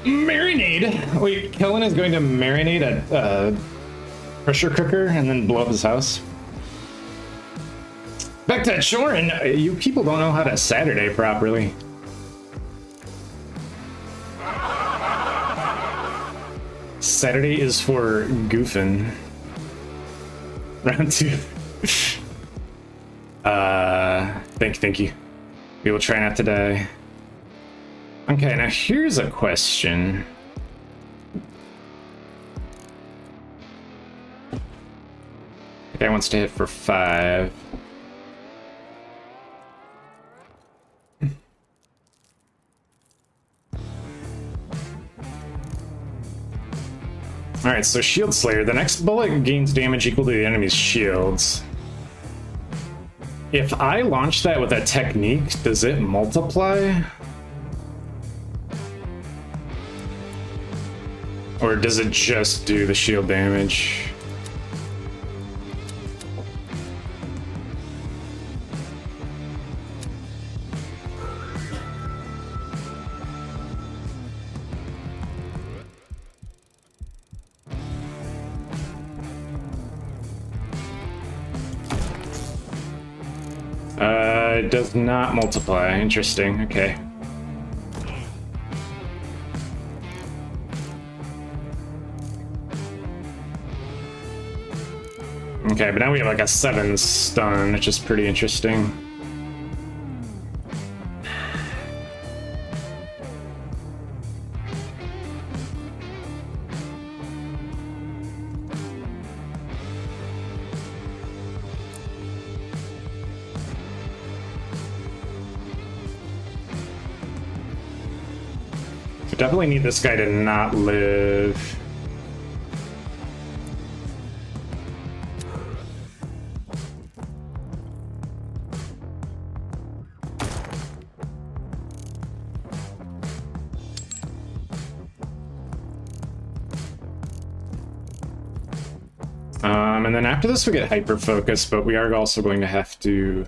Marinade? Wait, Kellen is going to marinate a pressure cooker and then blow up his house? Back to Chorin. You people don't know how to Saturday properly. Saturday is for goofing. Round 2. Thank you. We will try not to die. Okay, now here's a question. The guy wants to hit for 5. Alright, so Shield Slayer. The next bullet gains damage equal to the enemy's shields. If I launch that with a technique, does it multiply? Or does it just do the shield damage? It does not multiply. Interesting. Okay. Okay, but now we have like a 7 stun, which is pretty interesting. We definitely need this guy to not live. And then after this we get hyper focus, but we are also going to have to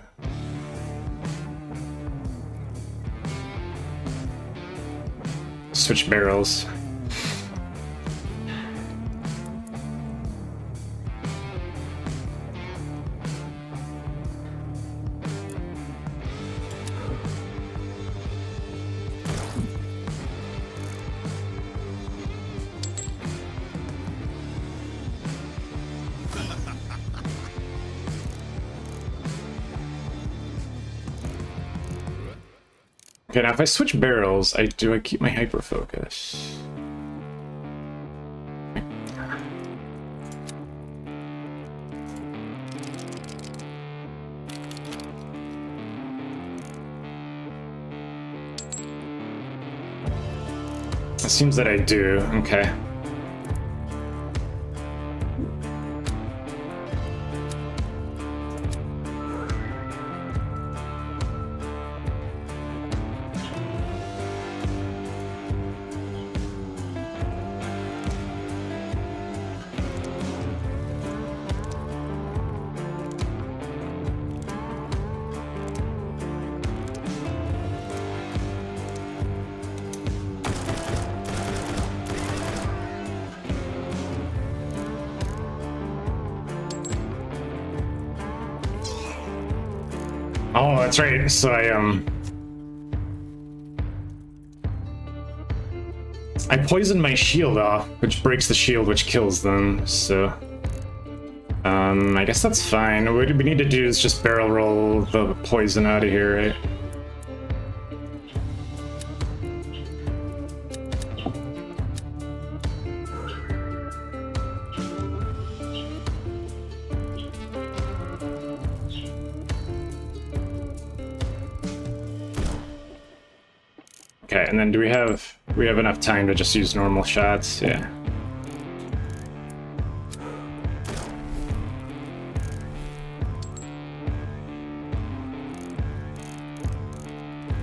switch barrels. Okay, now if I switch barrels, do I keep my hyper focus? It seems that I do. Okay. Oh, that's right. So I poisoned my shield off, which breaks the shield, which kills them. So I guess that's fine. What we need to do is just barrel roll the poison out of here, right? Okay, and then do we have enough time to just use normal shots? Yeah.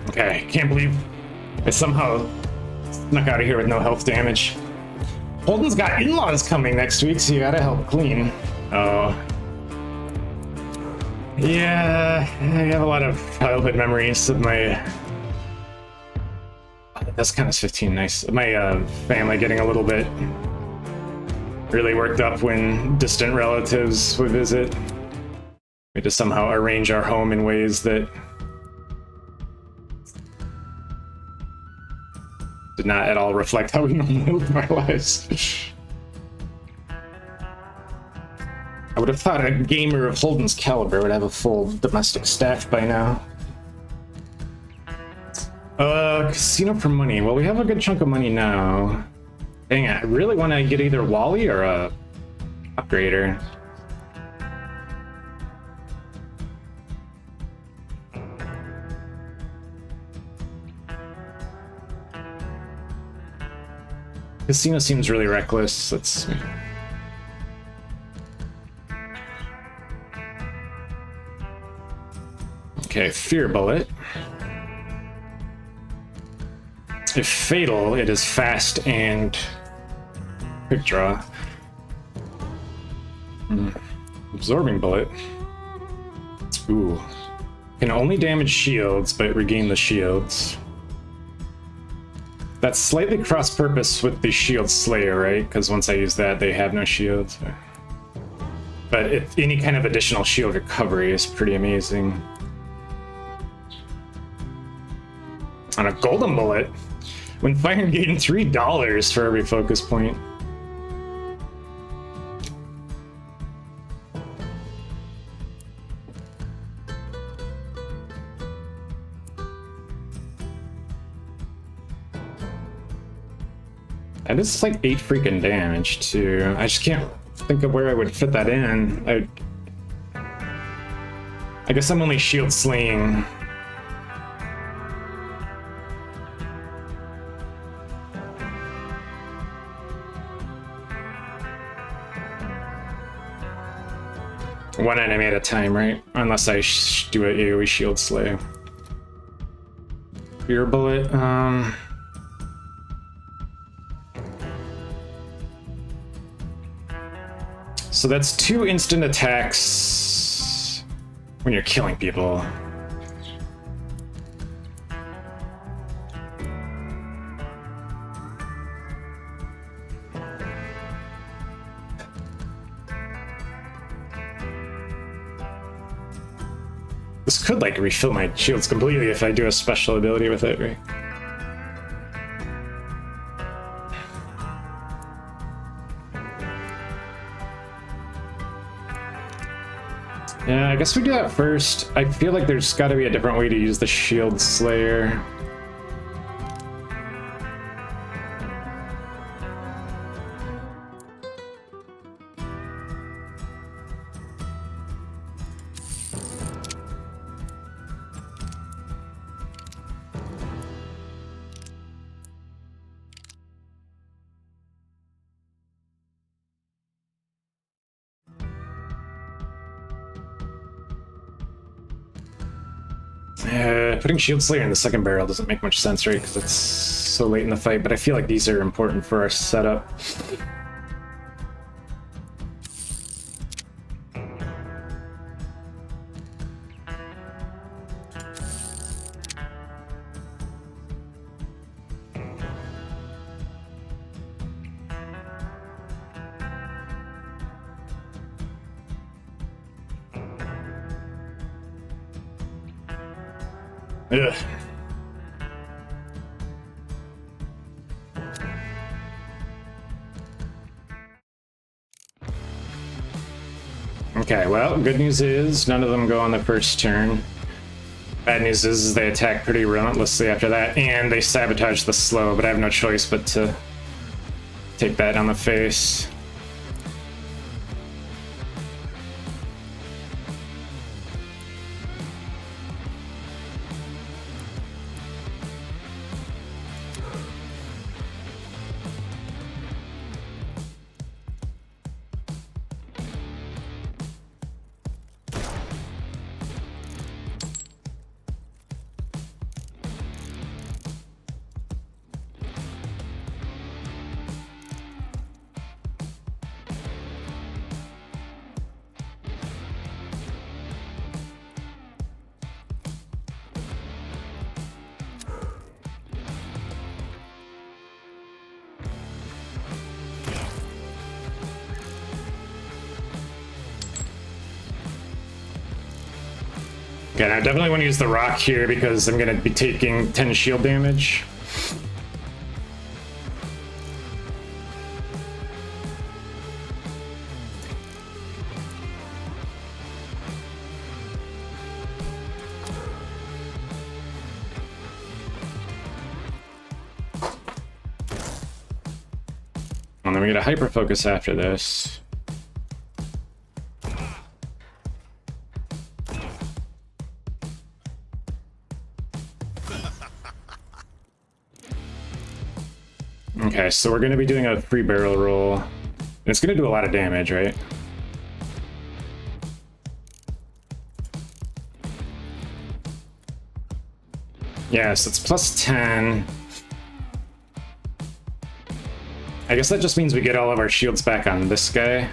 Okay, can't believe I somehow snuck out of here with no health damage. Holden's got in-laws coming next week, so you gotta help clean. Oh. Yeah, I have a lot of childhood memories of my... That's kind of 15, nice. My family getting a little bit really worked up when distant relatives would visit. We had to somehow arrange our home in ways that did not at all reflect how we normally live our lives. I would have thought a gamer of Holden's caliber would have a full domestic staff by now. Casino for money. Well, we have a good chunk of money now. Dang it, I really want to get either Wally or a upgrader. Casino seems really reckless. Let's... Okay, Fear Bullet. If fatal, it is fast and quick draw. Absorbing Bullet. Ooh. Can only damage shields, but regain the shields. That's slightly cross-purpose with the Shield Slayer, right? Because once I use that, they have no shields. But any kind of additional shield recovery is pretty amazing. On a Golden Bullet, when firing, gain $3 for every focus point. And this is like 8 freaking damage too. I just can't think of where I would fit that in. I guess I'm only shield slaying. One enemy at a time, right? Unless I do an AoE shield slay. Fear Bullet, so that's 2 instant attacks when you're killing people. This could like refill my shields completely if I do a special ability with it, right? Yeah, I guess we do that first. I feel like there's got to be a different way to use the Shield Slayer. Putting Shield Slayer in the second barrel doesn't make much sense, right? Because it's so late in the fight, but I feel like these are important for our setup. Ugh. Okay, well, good news is none of them go on the first turn. Bad news is they attack pretty relentlessly after that, and they sabotage the slow, but I have no choice but to take that on the face. Okay, I definitely want to use the rock here because I'm going to be taking 10 shield damage. And then we get a hyper focus after this. Okay, so we're going to be doing a free barrel roll. And it's going to do a lot of damage, right? Yeah, so it's plus 10. I guess that just means we get all of our shields back on this guy.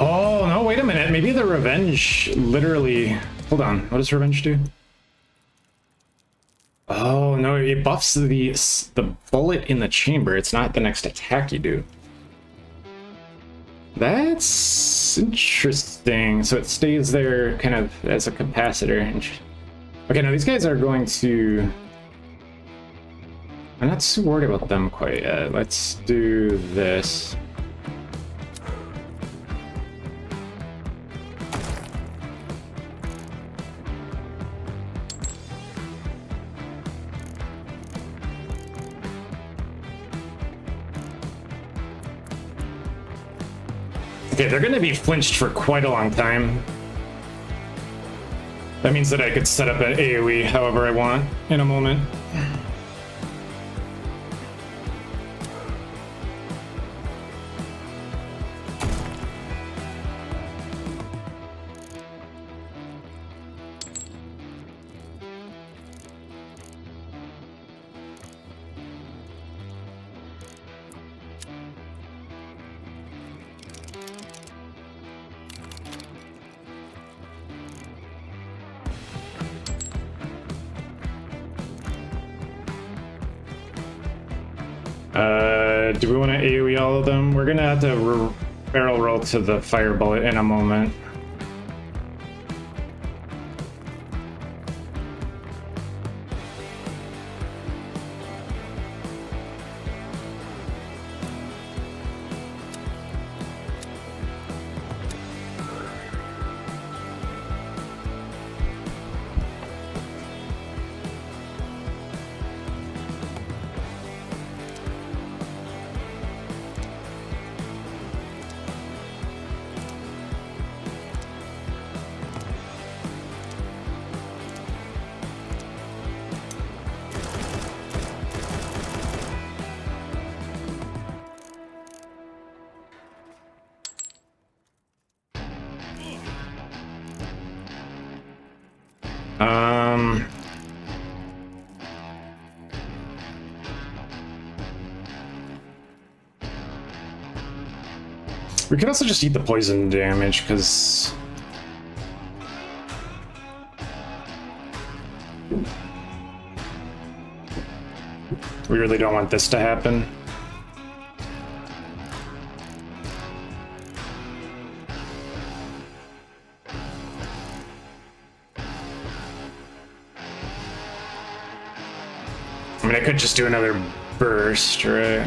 Oh, no, wait a minute. Maybe the revenge literally... Hold on. What does revenge do? Oh, no, it buffs the bullet in the chamber. It's not the next attack you do. That's interesting. So it stays there kind of as a capacitor. Okay, now these guys are going to... I'm not too worried about them quite yet. Let's do this. Okay, they're going to be flinched for quite a long time. That means that I could set up an AoE however I want in a moment. Do we want to AoE all of them? We're gonna have to barrel roll to the fire bullet in a moment. We could also just eat the poison damage, because... we really don't want this to happen. I mean, I could just do another burst, right?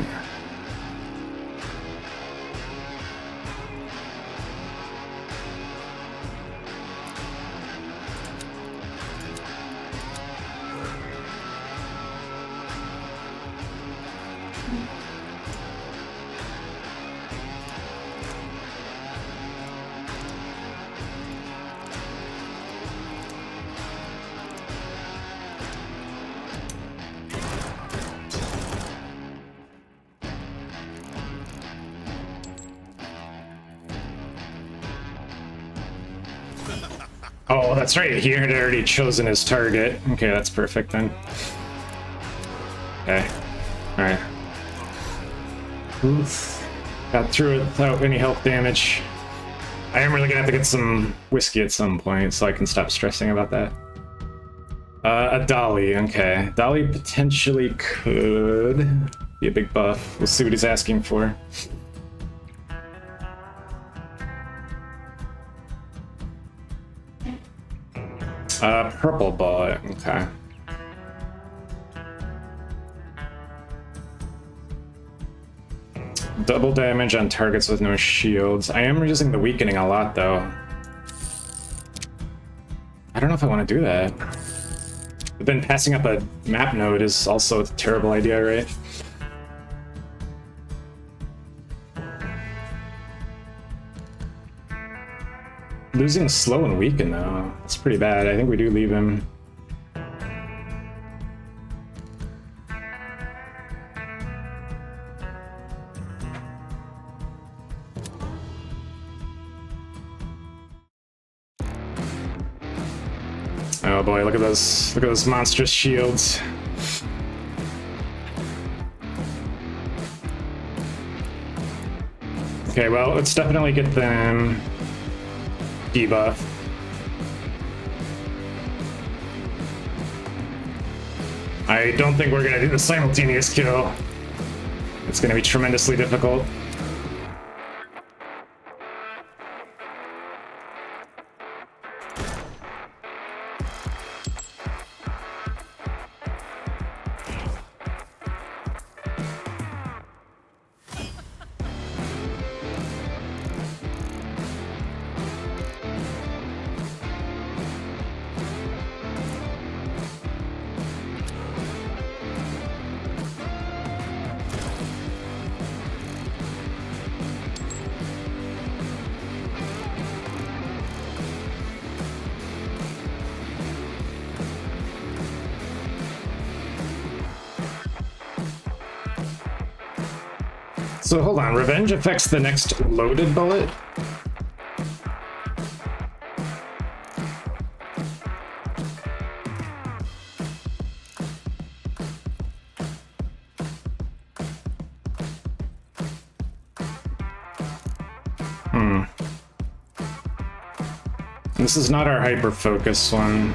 Oh, that's right. He had already chosen his target. Okay, that's perfect then. Okay. Alright. Oof. Got through it without any health damage. I am really gonna have to get some whiskey at some point so I can stop stressing about that. A Dolly, okay. Dolly potentially could be a big buff. We'll see what he's asking for. Purple bullet, okay. Double damage on targets with no shields. I am using the weakening a lot, though. I don't know if I want to do that. But then passing up a map node is also a terrible idea, right? Losing slow and weaken, though. That's pretty bad. I think we do leave him. Oh boy, look at those monstrous shields. Okay, well, let's definitely get them debuff. I don't think we're gonna do the simultaneous kill. It's gonna be tremendously difficult. So hold on, Revenge affects the next loaded bullet? This is not our hyper-focus one.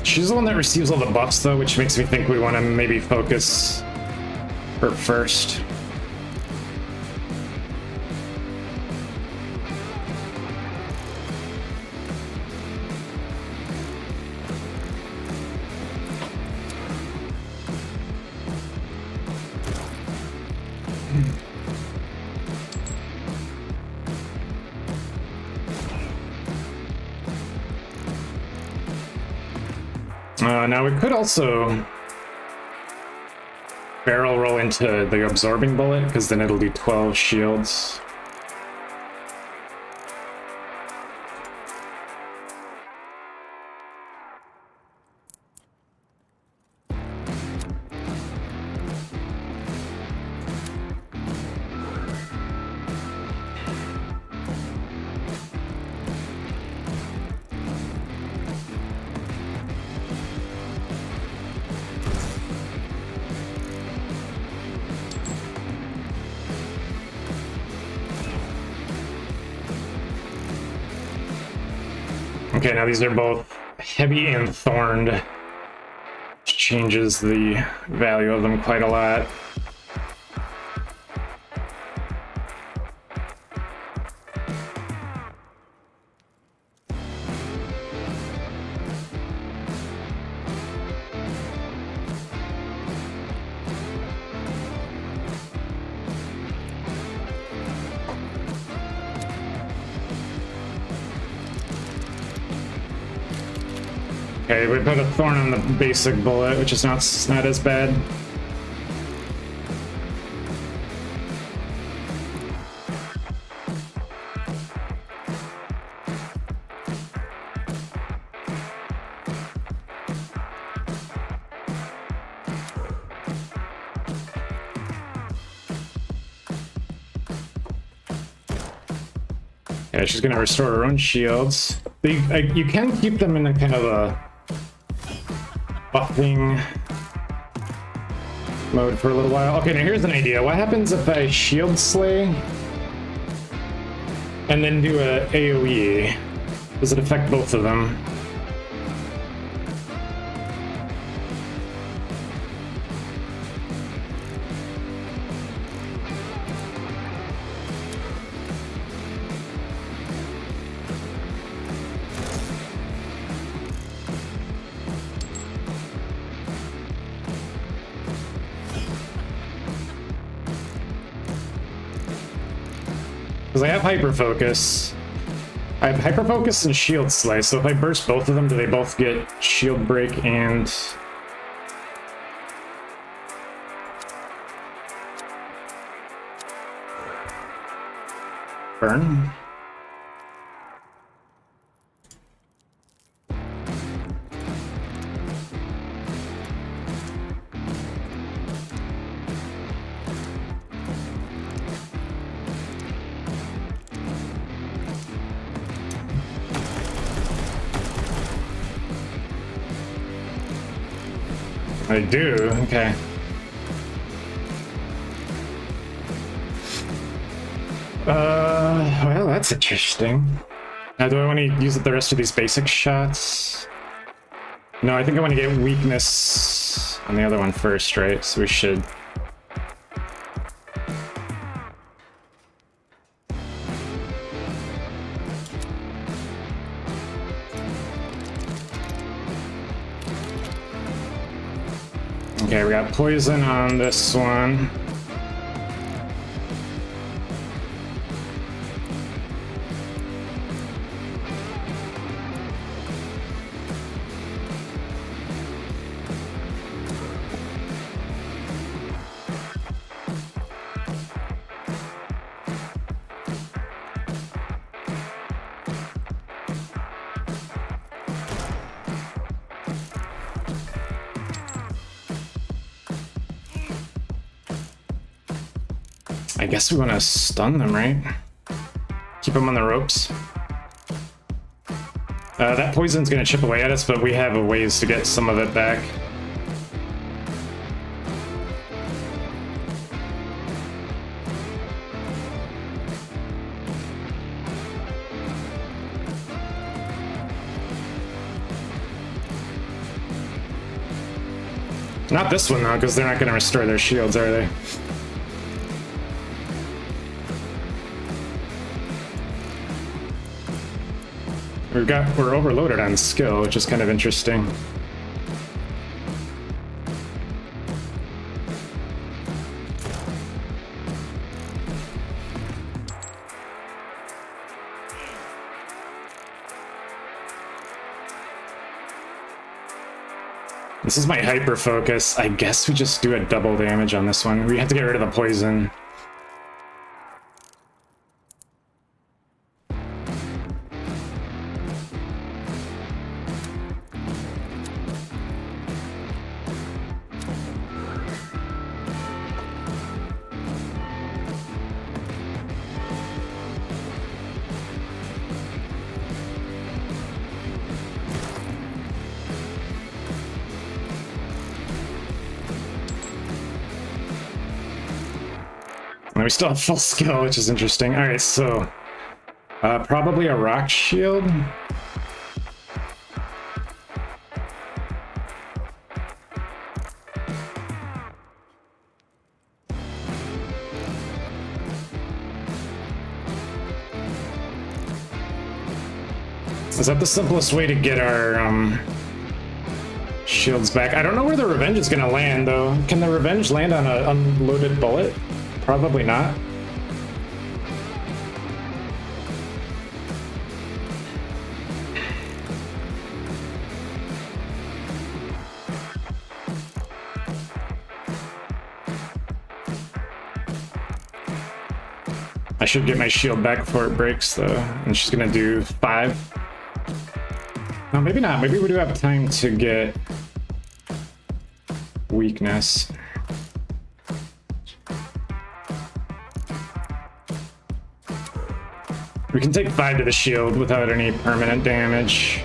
She's the one that receives all the buffs, though, which makes me think we want to maybe focus her first. Now we could also barrel roll into the absorbing bullet, because then it'll do 12 shields. Okay, now these are both heavy and thorned, which changes the value of them quite a lot. Okay, we put a thorn on the basic bullet, which is not as bad. Yeah, she's gonna restore her own shields. You can keep them in a kind of a buffing mode for a little while. Okay, now here's an idea. What happens if I shield slay and then do a AoE? Does it affect both of them? Because I have Hyper Focus. I have Hyper Focus and Shield Slay, so if I burst both of them, do they both get Shield Break and... burn? I do, okay. Well, that's interesting. Now, do I want to use the rest of these basic shots? No, I think I want to get weakness on the other one first, right? So we should... Okay, we got poison on this one. I guess we want to stun them, right? Keep them on the ropes. That poison's going to chip away at us, but we have a ways to get some of it back. Not this one, though, because they're not going to restore their shields, are they? We're overloaded on skill, which is kind of interesting. This is my hyper focus. I guess we just do a double damage on this one. We have to get rid of the poison. And we still have full skill, which is interesting. Alright, so... probably a rock shield? Is that the simplest way to get our, shields back? I don't know where the revenge is gonna land, though. Can the revenge land on an unloaded bullet? Probably not. I should get my shield back before it breaks, though. And she's gonna do 5. No, maybe not. Maybe we do have time to get weakness. We can take 5 to the shield without any permanent damage.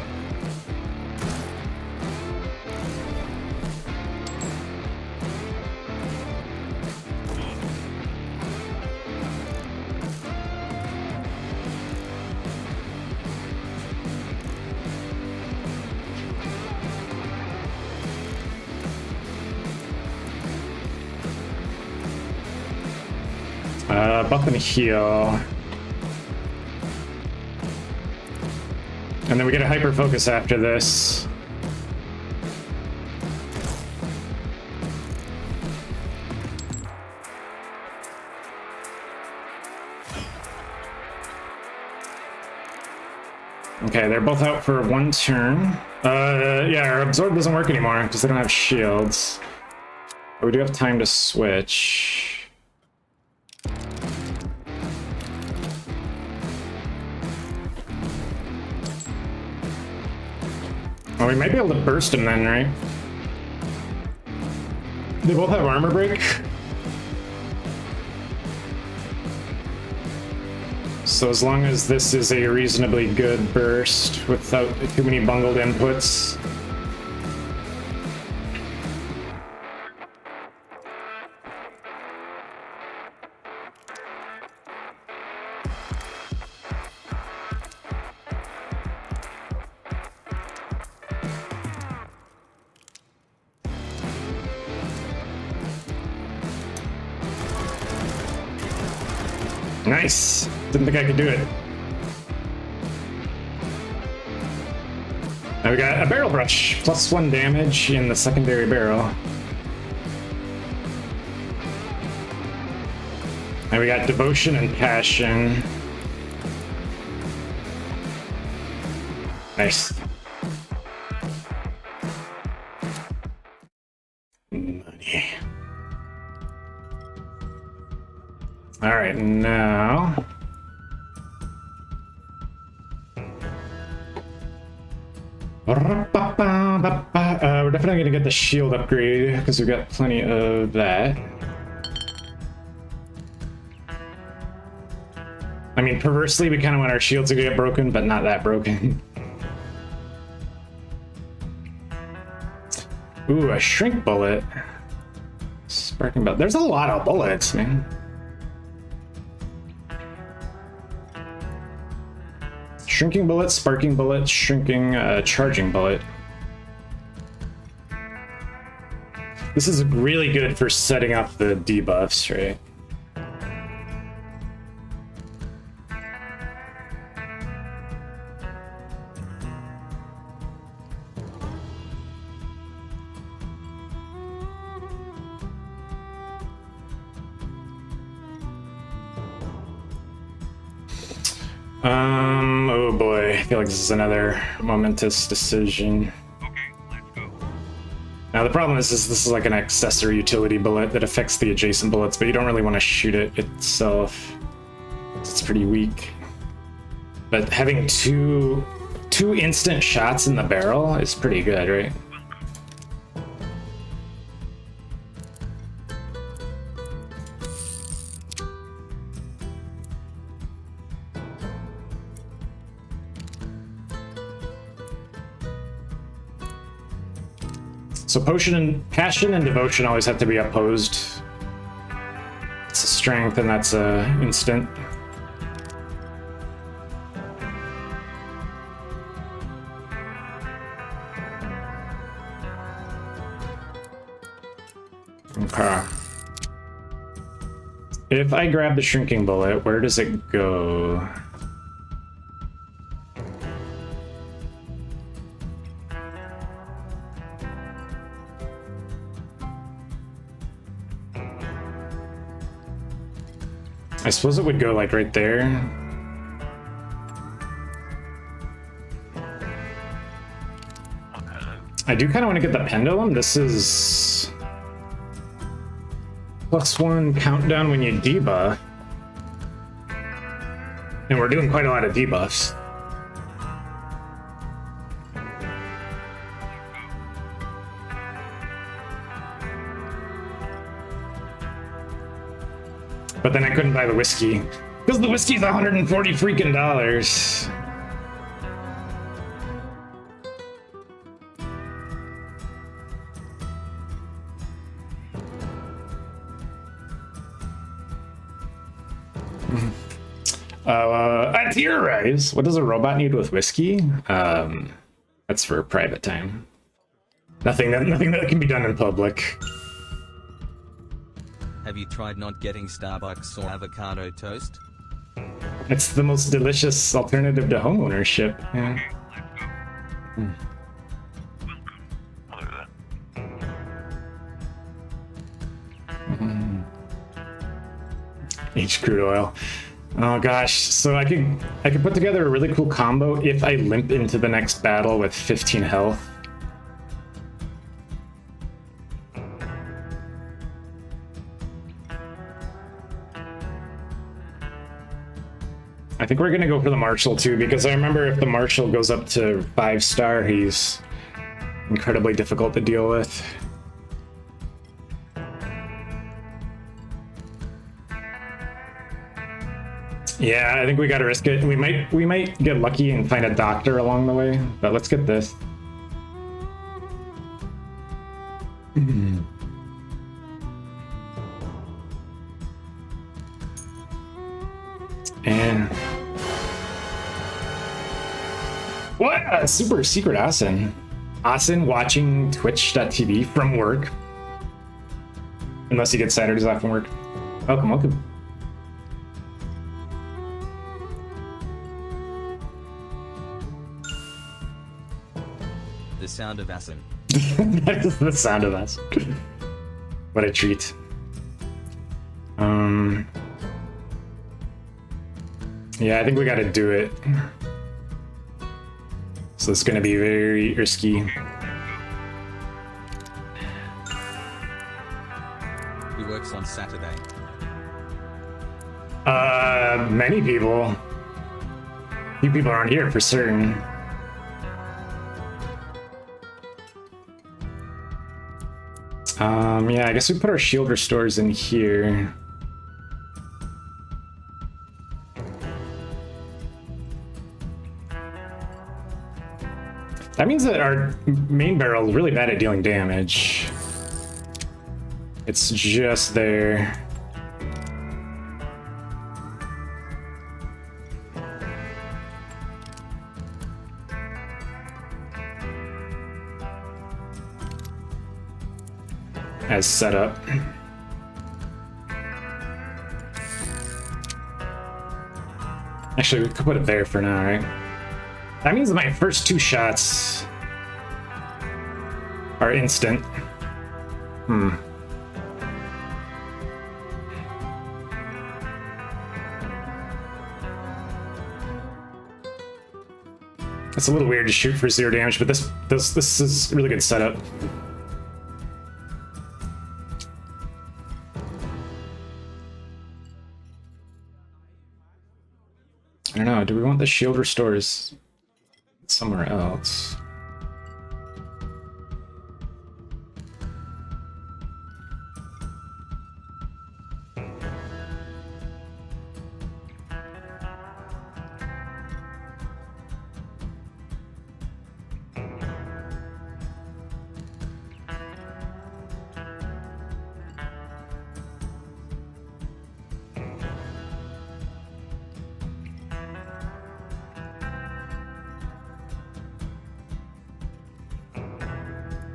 Buff and heal. And then we get a hyper focus after this. Okay, they're both out for 1 turn. Yeah, our absorb doesn't work anymore because they don't have shields. But we do have time to switch. Well, we might be able to burst him then, right? They both have armor break. So as long as this is a reasonably good burst without too many bungled inputs. Nice! Didn't think I could do it. Now we got a barrel brush, +1 damage in the secondary barrel. And we got devotion and passion. Nice. Money. All right, now we're definitely gonna get the shield upgrade because we've got plenty of that. I mean, perversely, we kind of want our shields to get broken, but not that broken. Ooh, a shrink bullet. Sparking bullet. There's a lot of bullets, man. Shrinking bullet, sparking bullet, shrinking, charging bullet. This is really good for setting up the debuffs, right? Oh boy, I feel like this is another momentous decision. Okay, let's go. Now the problem is this is like an accessory utility bullet that affects the adjacent bullets, but you don't really want to shoot it itself. It's pretty weak. But having two instant shots in the barrel is pretty good, right? So passion and devotion always have to be opposed. It's a strength and that's a instant. Okay. If I grab the shrinking bullet, where does it go? I suppose it would go like right there. I do kind of want to get the pendulum. This is +1 countdown when you debuff. And we're doing quite a lot of debuffs. But then I couldn't buy the whiskey. Because the whiskey's 140 freaking dollars. Theorize. What does a robot need with whiskey? That's for private time. Nothing that can be done in public. Have you tried not getting Starbucks or avocado toast? It's the most delicious alternative to homeownership. Yeah. Welcome. Hello there. Aged crude oil. Oh gosh, so I could put together a really cool combo if I limp into the next battle with 15 health. I think we're gonna go for the Marshal too, because I remember if the Marshal goes up to 5-star, he's incredibly difficult to deal with. Yeah, I think we gotta risk it. We might get lucky and find a doctor along the way, but let's get this. And what a super secret Asin. Asin watching twitch.tv from work. Unless he gets Saturdays off from work. Welcome, welcome. The sound of Asin. That is the sound of us. What a treat. Yeah, I think we gotta do it. So it's gonna be very risky. Who works on Saturday? Many people. Few people around here for certain. Yeah, I guess we put our shield restores in here. That means that our main barrel is really bad at dealing damage. It's just there. As set up. Actually, we could put it there for now, right? That means my first 2 shots are instant. It's a little weird to shoot for 0 damage, but this is really good setup. I don't know, do we want the shield restores somewhere else?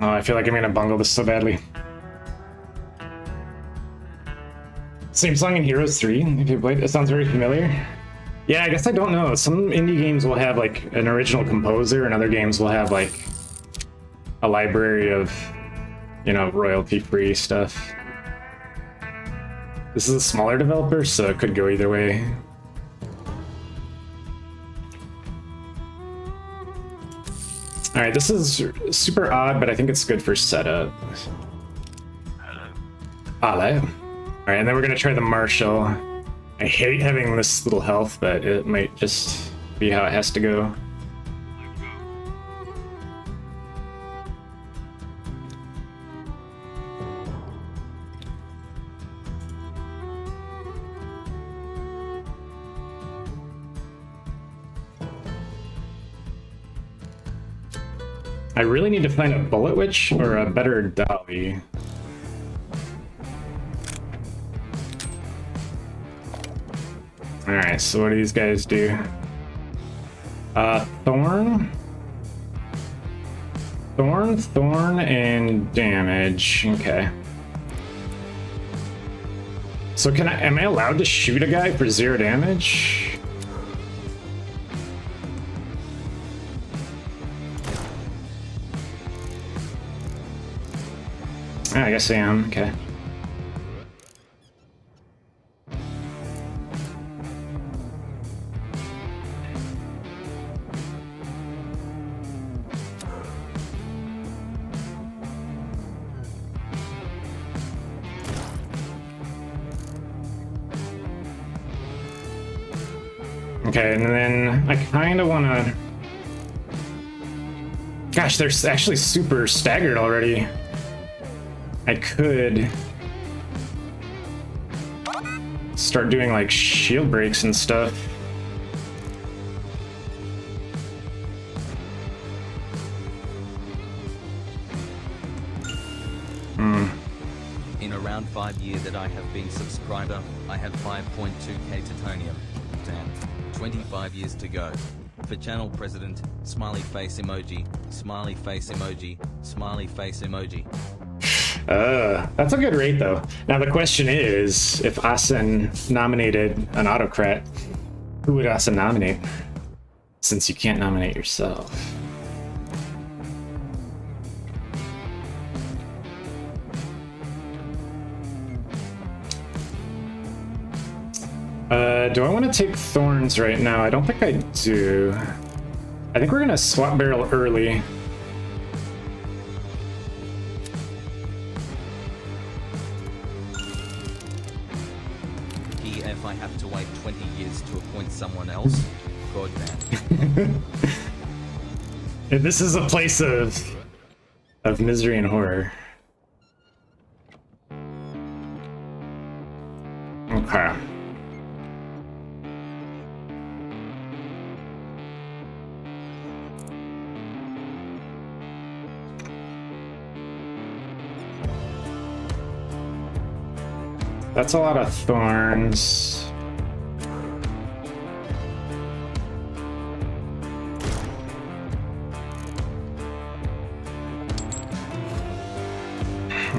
Oh, I feel like I'm gonna bungle this so badly. Same song in Heroes 3, if you played. It sounds very familiar. Yeah, I guess I don't know. Some indie games will have like an original composer, and other games will have like a library of, you know, royalty-free stuff. This is a smaller developer, so it could go either way. All right, this is super odd, but I think it's good for setup. Hello. All right, and then we're gonna try the Marshal. I hate having this little health, but it might just be how it has to go. I really need to find a Bullet Witch or a better Dolly. Alright, so what do these guys do? Thorn? Thorn, and damage. Okay. So am I allowed to shoot a guy for 0 damage? I guess I am, okay. Okay, and then I kind of want to... Gosh, they're actually super staggered already. I could start doing like shield breaks and stuff. In around 5 years that I have been subscriber, I have 5.2k titanium. Damn. 25 years to go. For channel president, smiley face emoji, smiley face emoji, smiley face emoji. That's a good rate though. Now the question is, if Asen nominated an autocrat, who would Asen nominate? Since you can't nominate yourself. Do I want to take Thorns right now? I don't think I do. I think we're gonna swap barrel early. If I have to wait 20 years to appoint someone else, God damn. This is a place of misery and horror. Okay. That's a lot of thorns.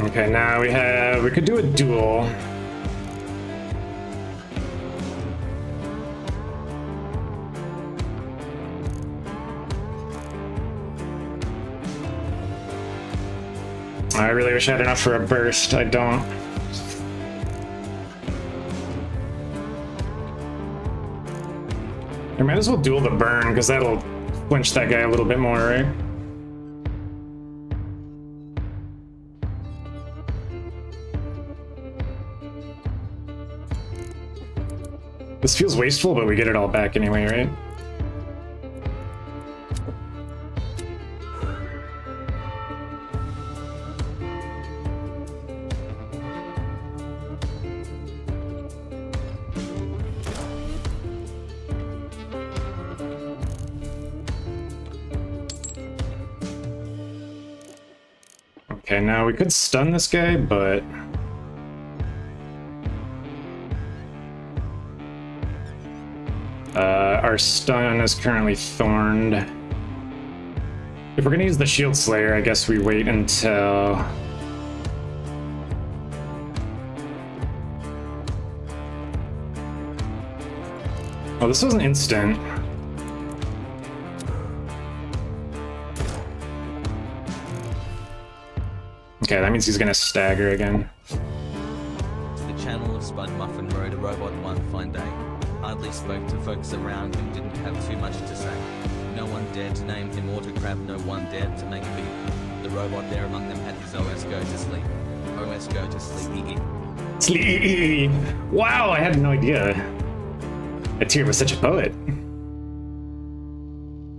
Okay, now we could do a duel. I really wish I had enough for a burst. I don't. I might as well duel the burn, because that'll flinch that guy a little bit more, right? This feels wasteful, but we get it all back anyway, right? Okay, now we could stun this guy, but... our stun is currently thorned. If we're gonna use the Shield Slayer, I guess we wait until... Oh, this was an instant. Okay, that means he's gonna stagger again. To the channel of Spud Muffin rode a robot one fine day. Hardly spoke to folks around him, didn't have too much to say. No one dared to name him Autocrab, no one dared to make a beat. The robot there among them had his OS go to sleep. OS go to sleep. Sleep! Wow, I had no idea. Atir was such a poet.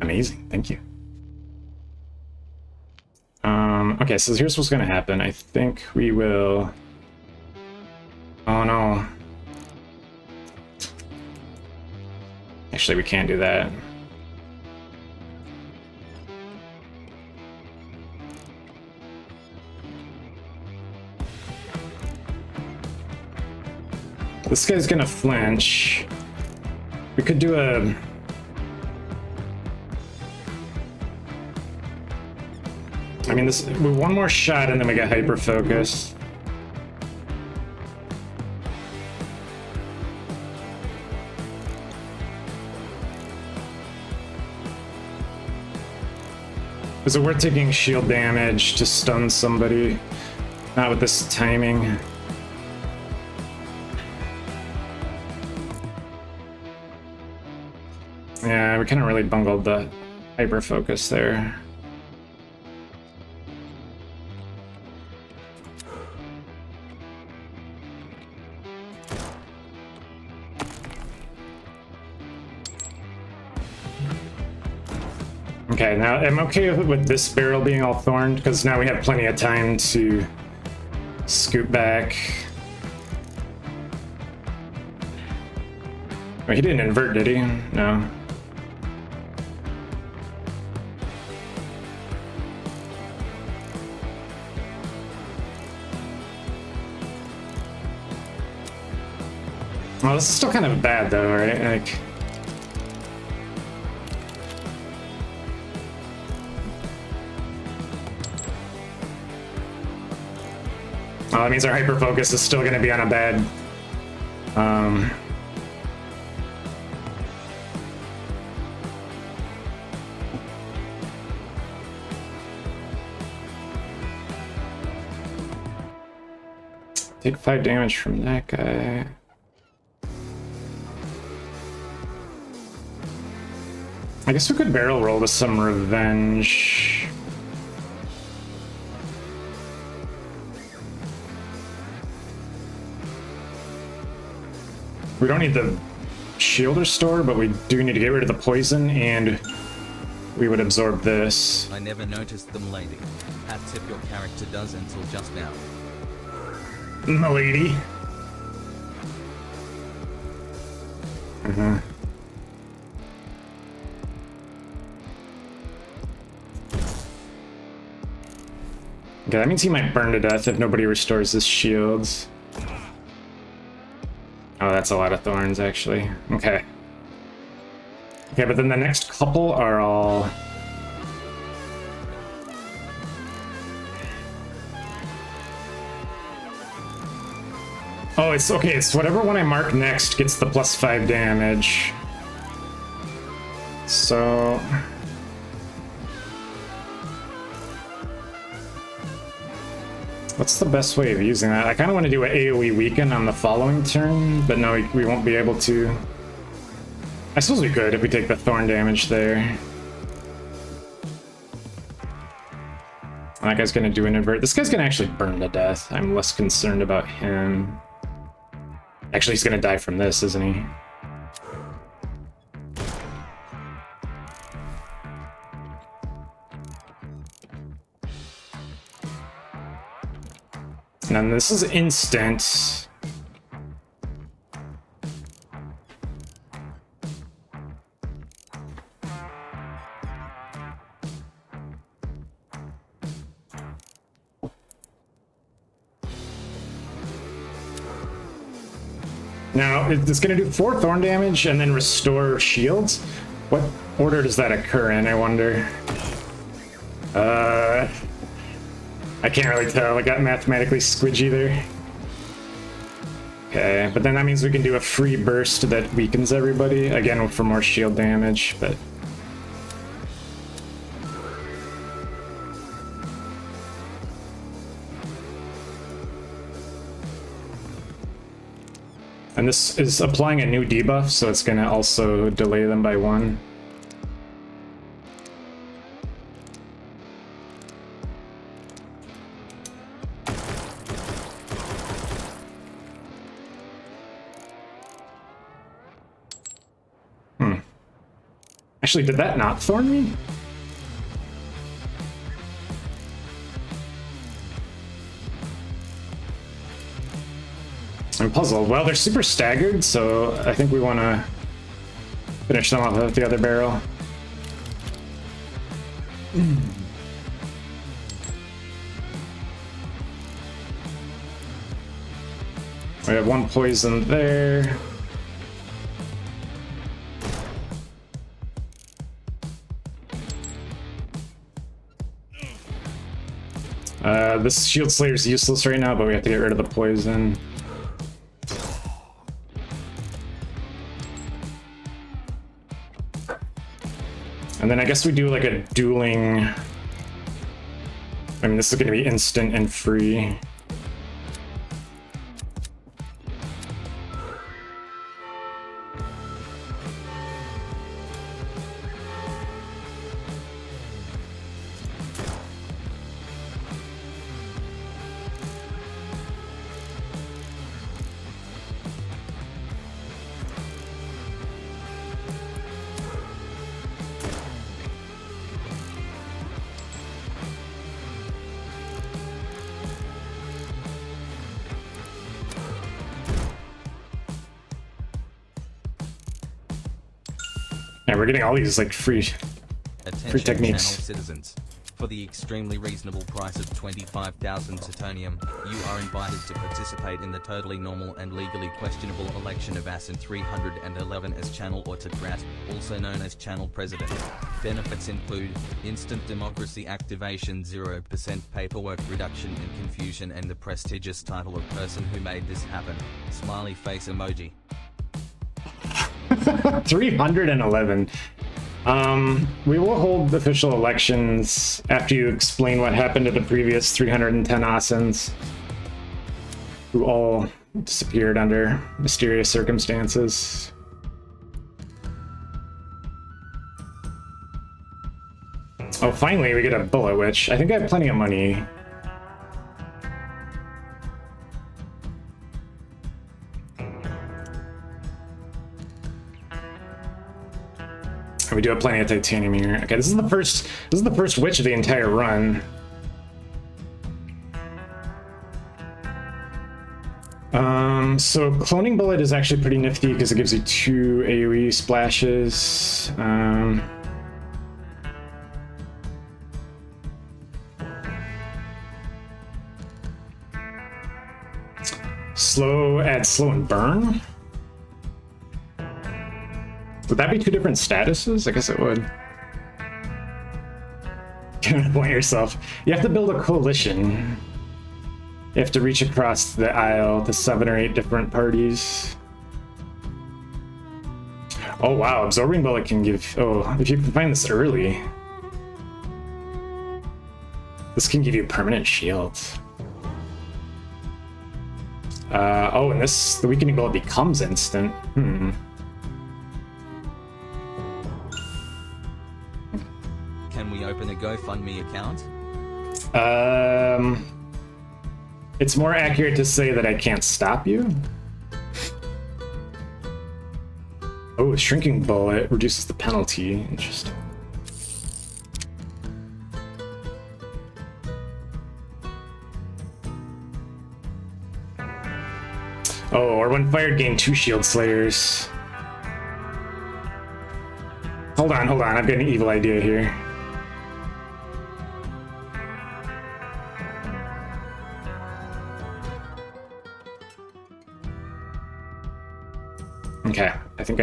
Amazing, thank you. Okay, so here's what's gonna happen. I think we will... Oh no. Actually, we can't do that. This guy's gonna flinch. We could do a... I mean, this one more shot and then we get hyper focus. Is it worth taking shield damage to stun somebody? Not with this timing. Yeah, we kind of really bungled the hyper focus there. Okay, now I'm okay with this barrel being all thorned because now we have plenty of time to scoot back. Oh, he didn't invert, did he? No. Well, this is still kind of bad though, right? Like... Oh, that means our hyper focus is still going to be on a bad. Take 5 damage from that guy. I guess we could barrel roll to some revenge. We don't need the shield restore, but we do need to get rid of the poison, and we would absorb this. I never noticed them, lady. Hat tip your character does until just now. Milady. Okay, that means he might burn to death if nobody restores his shields. Oh, that's a lot of thorns, actually. Okay. Okay, but then the next couple are all... Oh, it's okay, it's whatever one I mark next gets the +5 damage. So... what's the best way of using that? I kind of want to do an AoE weaken on the following turn, but no, we won't be able to. I suppose we could if we take the thorn damage there. That guy's gonna do an invert. This guy's gonna actually burn to death. I'm less concerned about him. Actually, he's gonna die from this, isn't he? And then this is instant. Now, it's going to do 4 thorn damage and then restore shields. What order does that occur in, I wonder? I can't really tell. I got mathematically squidgy there. Okay, but then that means we can do a free burst that weakens everybody, again for more shield damage, but... And this is applying a new debuff, so it's going to also delay them by 1. Actually, did that not thorn me? I'm puzzled. Well, they're super staggered, so I think we want to finish them off with the other barrel. Wait, We have one poison there. This Shield Slayer is useless right now, but we have to get rid of the poison. And then I guess we do like a dueling. I mean, this is going to be instant and free. Yeah, we're getting all these like free Attention techniques. channel citizens. For the extremely reasonable price of 25,000 titanium, you are invited to participate in the totally normal and legally questionable election of Asin 311 as channel autocrat, also known as channel president. Benefits include instant democracy activation, 0% paperwork reduction and confusion, and the prestigious title of person who made this happen. Smiley face emoji. 311. We will hold official elections after you explain what happened to the previous 310 Asins, who all disappeared under mysterious circumstances. Oh, finally we get a Bullet Witch. I think I have plenty of money. We do have plenty of titanium here. Okay, this is the first witch of the entire run. So cloning bullet is actually pretty nifty because it gives you 2 AoE splashes. Add slow and burn. Would that be 2 different statuses? I guess it would. Can't point yourself. You have to build a coalition. You have to reach across the aisle to 7 or 8 different parties. Oh wow, Absorbing Bullet can give... Oh, if you can find this early. This can give you permanent shields. Oh, and the Weakening Bullet becomes instant. Can we open a GoFundMe account? It's more accurate to say that I can't stop you. Oh, Shrinking Bullet reduces the penalty. Interesting. Oh, or when fired, gain 2 Shield Slayers. Hold on, I've got an evil idea here. Okay, I think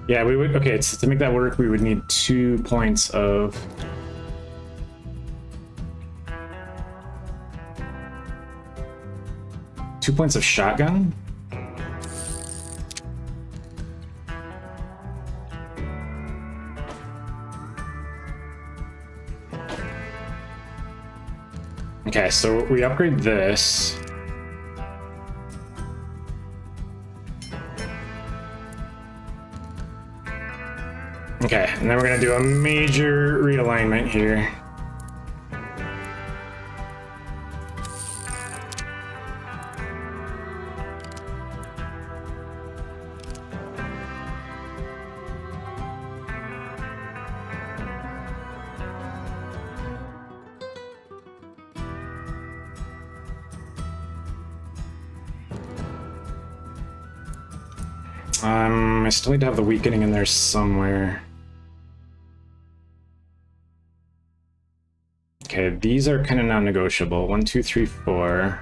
yeah, we would... Okay, to make that work, we would need 2 points of... shotgun? Okay, so we upgrade this. Okay, and then we're gonna do a major realignment here. I still need to have the weakening in there somewhere. Okay, these are kind of non-negotiable. 1, 2, 3, 4.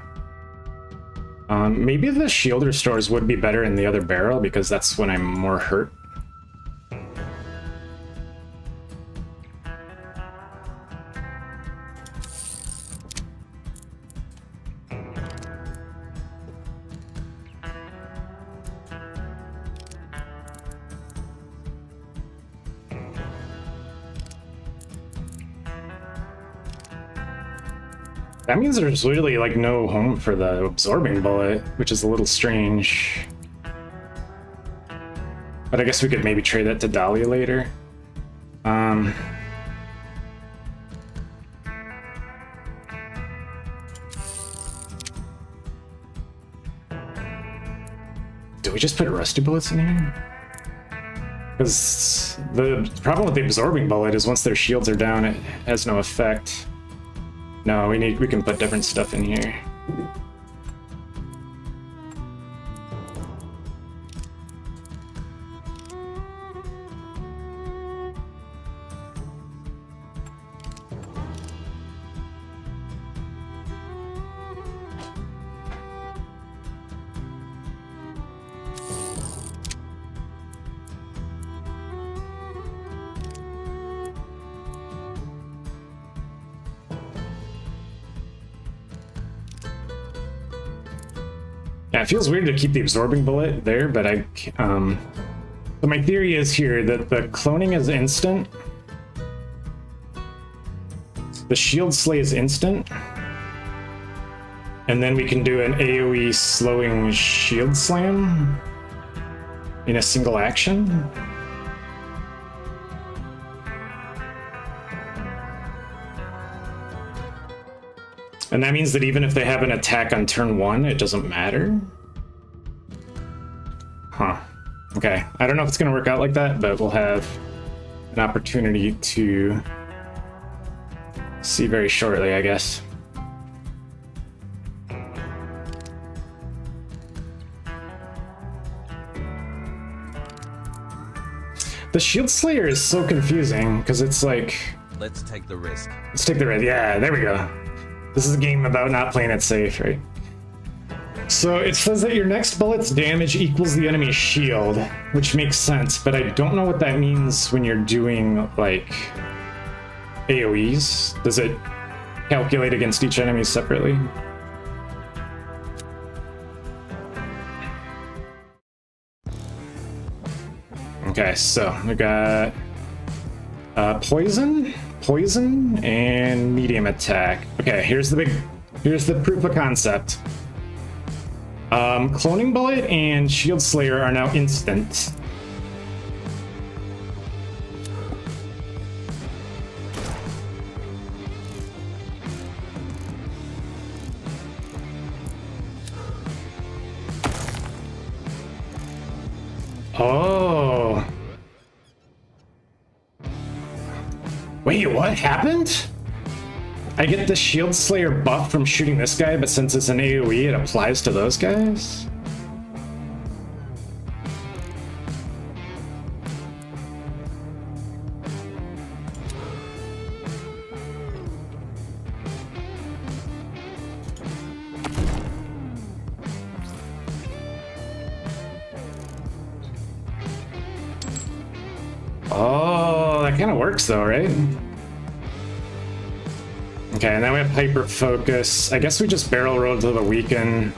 Maybe the shield restores would be better in the other barrel because that's when I'm more hurt. That means there's literally like no home for the absorbing bullet, which is a little strange. But I guess we could maybe trade that to Dahlia later. Do we just put rusty bullets in here? Because the problem with the absorbing bullet is once their shields are down, it has no effect. No, we can put different stuff in here. Yeah, it feels weird to keep the absorbing bullet there, but so my theory is here that the cloning is instant. The shield slay is instant. And then we can do an AoE slowing shield slam in a single action. And that means that even if they have an attack on turn 1, it doesn't matter? Huh. Okay. I don't know if it's going to work out like that, but we'll have an opportunity to see very shortly, I guess. The Shield Slayer is so confusing, because it's like... Let's take the risk. Let's take the risk. Yeah, there we go. This is a game about not playing it safe, right? So it says that your next bullet's damage equals the enemy's shield, which makes sense, but I don't know what that means when you're doing, like, AoEs. Does it calculate against each enemy separately? Okay, so we got poison, and medium attack. Okay, here's the proof of concept. Cloning Bullet and Shield Slayer are now instant. Oh. Wait, what happened? I get the Shield Slayer buff from shooting this guy, but since it's an AoE, it applies to those guys? Oh, that kind of works though, right? Okay, and then we have Hyper Focus. I guess we just barrel roll to the weaken.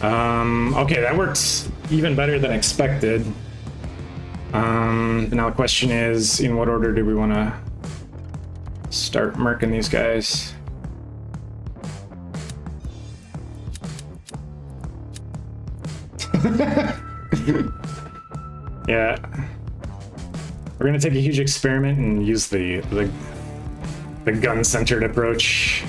Okay, that works even better than expected. Now the question is, in what order do we want to start murking these guys? Yeah. We're gonna take a huge experiment and use the gun-centered approach.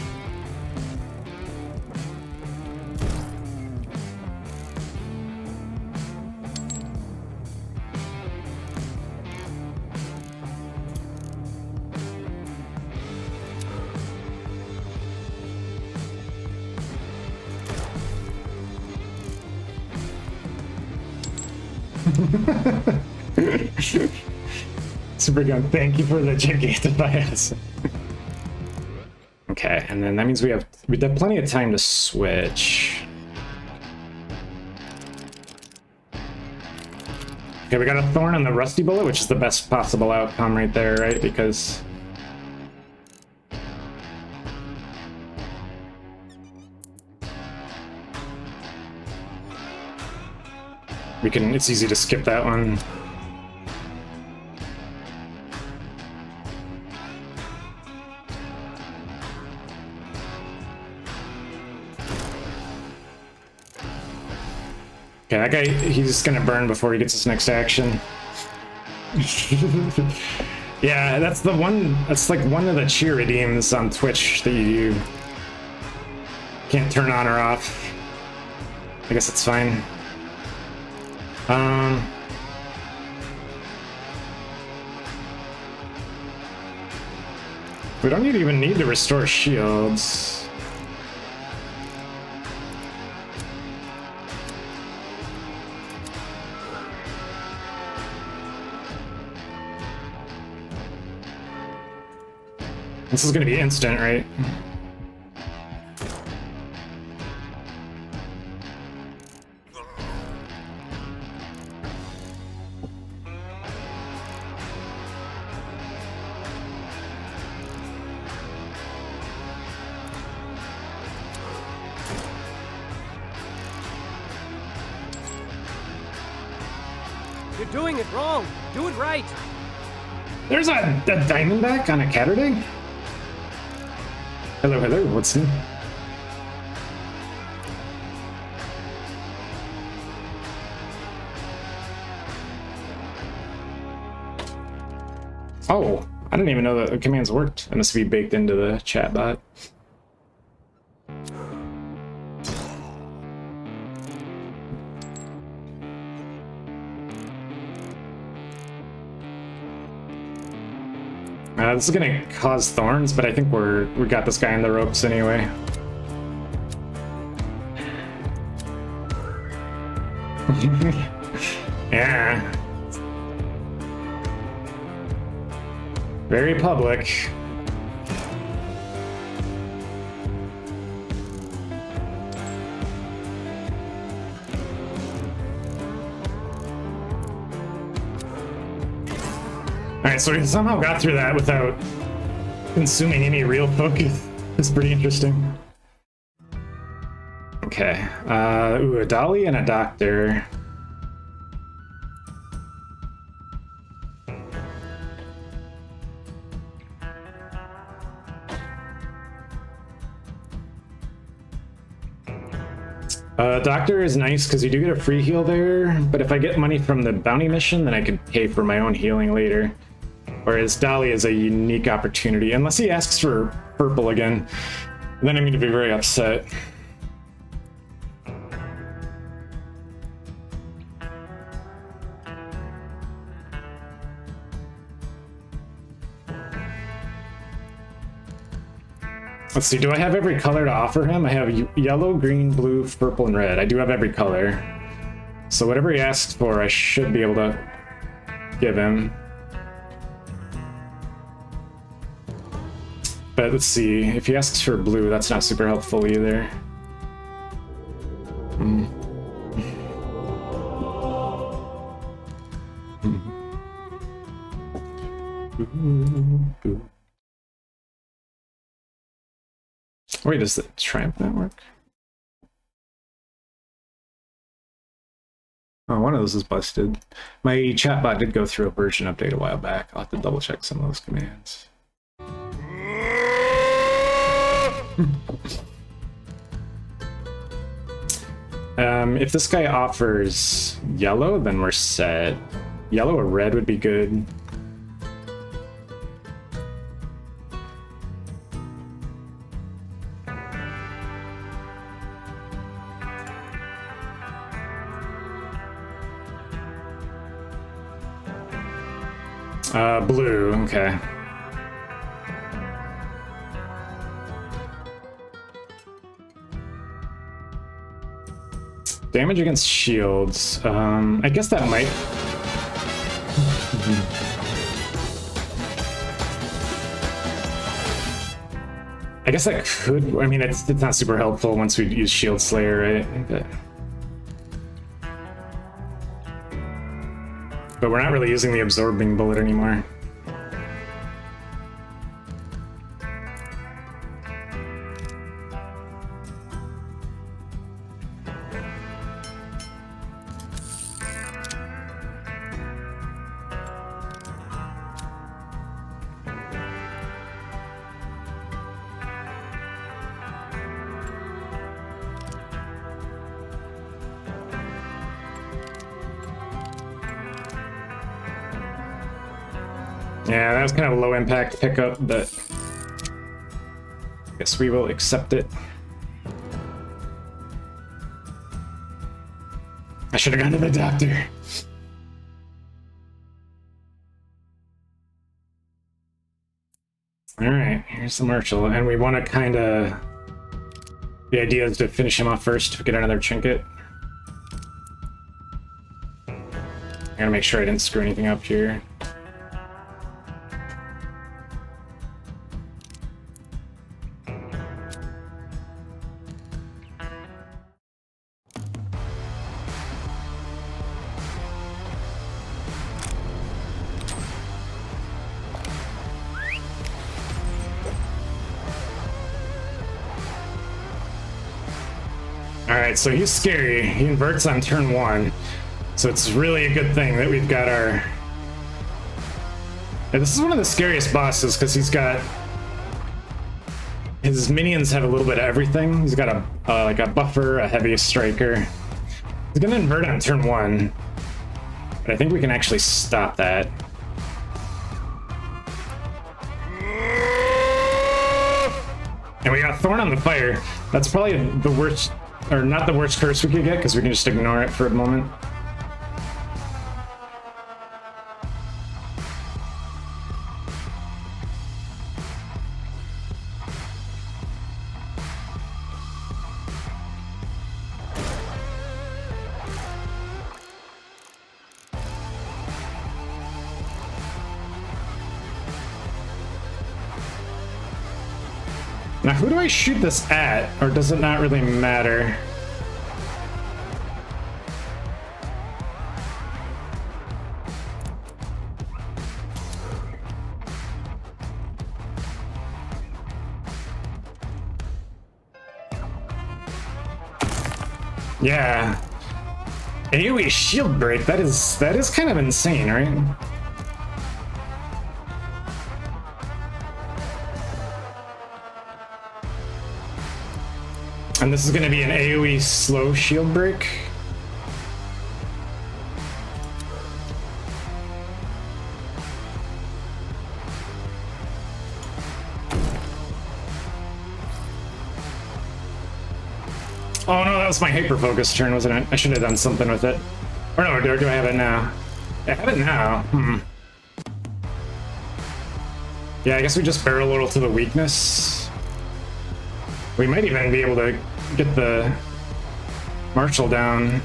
Super gun, thank you for the gigantic bias. Okay, and then that means we have plenty of time to switch. Okay, we got a thorn on the rusty bullet, which is the best possible outcome right there, right? Because it's easy to skip that one. Okay, that guy, he's gonna burn before he gets his next action. Yeah, that's like one of the cheer redeems on Twitch that you can't turn on or off. I guess it's fine. We don't even need to restore shields. This is gonna be instant, right? You're doing it wrong. Do it right. There's a Diamondback on a Catterday? Hello, hello, what's new? Oh, I didn't even know that the commands worked. It must be baked into the chat bot. This is gonna cause thorns, but I think we got this guy on the ropes anyway. Yeah. Very public. Alright, so we somehow got through that without consuming any real focus. It's pretty interesting. Okay, ooh, a dolly and a doctor. Doctor is nice because you do get a free heal there, but if I get money from the bounty mission, then I can pay for my own healing later. Whereas Dolly is a unique opportunity, unless he asks for purple again, then I'm going to be very upset. Let's see, do I have every color to offer him? I have yellow, green, blue, purple, and red. I do have every color. So whatever he asks for, I should be able to give him. But let's see, if he asks for blue, that's not super helpful either. Wait, does the Triumph not work? Oh, one of those is busted. My chatbot did go through a version update a while back. I'll have to double check some of those commands. If this guy offers yellow, then we're set. Yellow or red would be good. Blue, okay. Damage against shields. I guess that might... I guess that could, I mean, it's not super helpful once we use Shield Slayer, right? But we're not really using the Absorbing Bullet anymore. Yeah, that was kind of a low impact pickup, but I guess we will accept it. I should have gone to the doctor. All right, here's the Marshal, and we want to kind of... The idea is to finish him off first, get another trinket. I gotta make sure I didn't screw anything up here. Alright, so he's scary. He inverts on turn 1. So it's really a good thing that we've got our... Yeah, this is one of the scariest bosses because he's got... His minions have a little bit of everything. He's got a like a buffer, a heavy striker. He's gonna invert on turn 1. But I think we can actually stop that. And we got Thorn on the Fire. That's probably the worst... Or not the worst curse we could get, because we can just ignore it for a moment. Now, who do I shoot this at? Or does it not really matter? Yeah. AoE shield break, that is kind of insane, right? And this is going to be an AoE slow shield break. Oh no, that was my hyper focus turn, wasn't it? I should have done something with it. Or no, do I have it now? I have it now. Yeah, I guess we just barrel roll to the weakness. We might even be able to get the Marshal down.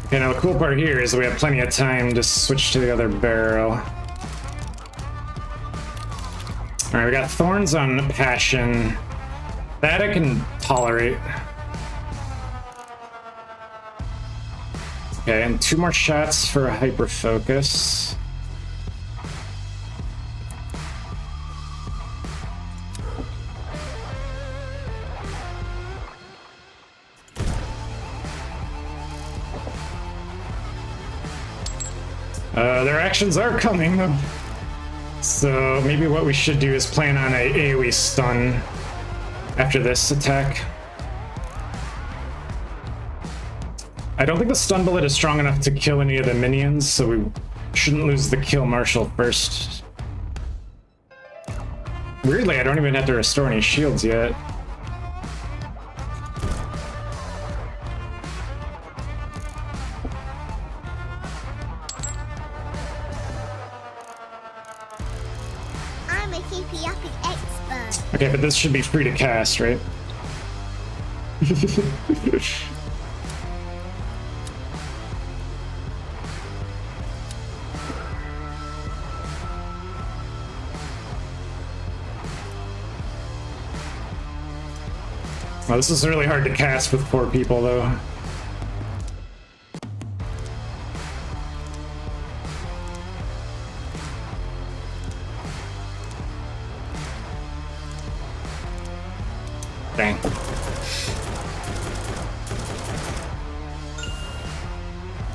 Okay, now the cool part here is we have plenty of time to switch to the other barrel. Alright, we got Thorns on Passion. That I can tolerate. Okay, and 2 more shots for a hyper focus. Their actions are coming, so maybe what we should do is plan on a AoE stun after this attack. I don't think the stun bullet is strong enough to kill any of the minions, so we shouldn't lose the kill Marshal first. Weirdly, I don't even have to restore any shields yet. I'm a hippie upping expert. Okay, but this should be free to cast, right? Well, this is really hard to cast with 4 people, though. Dang.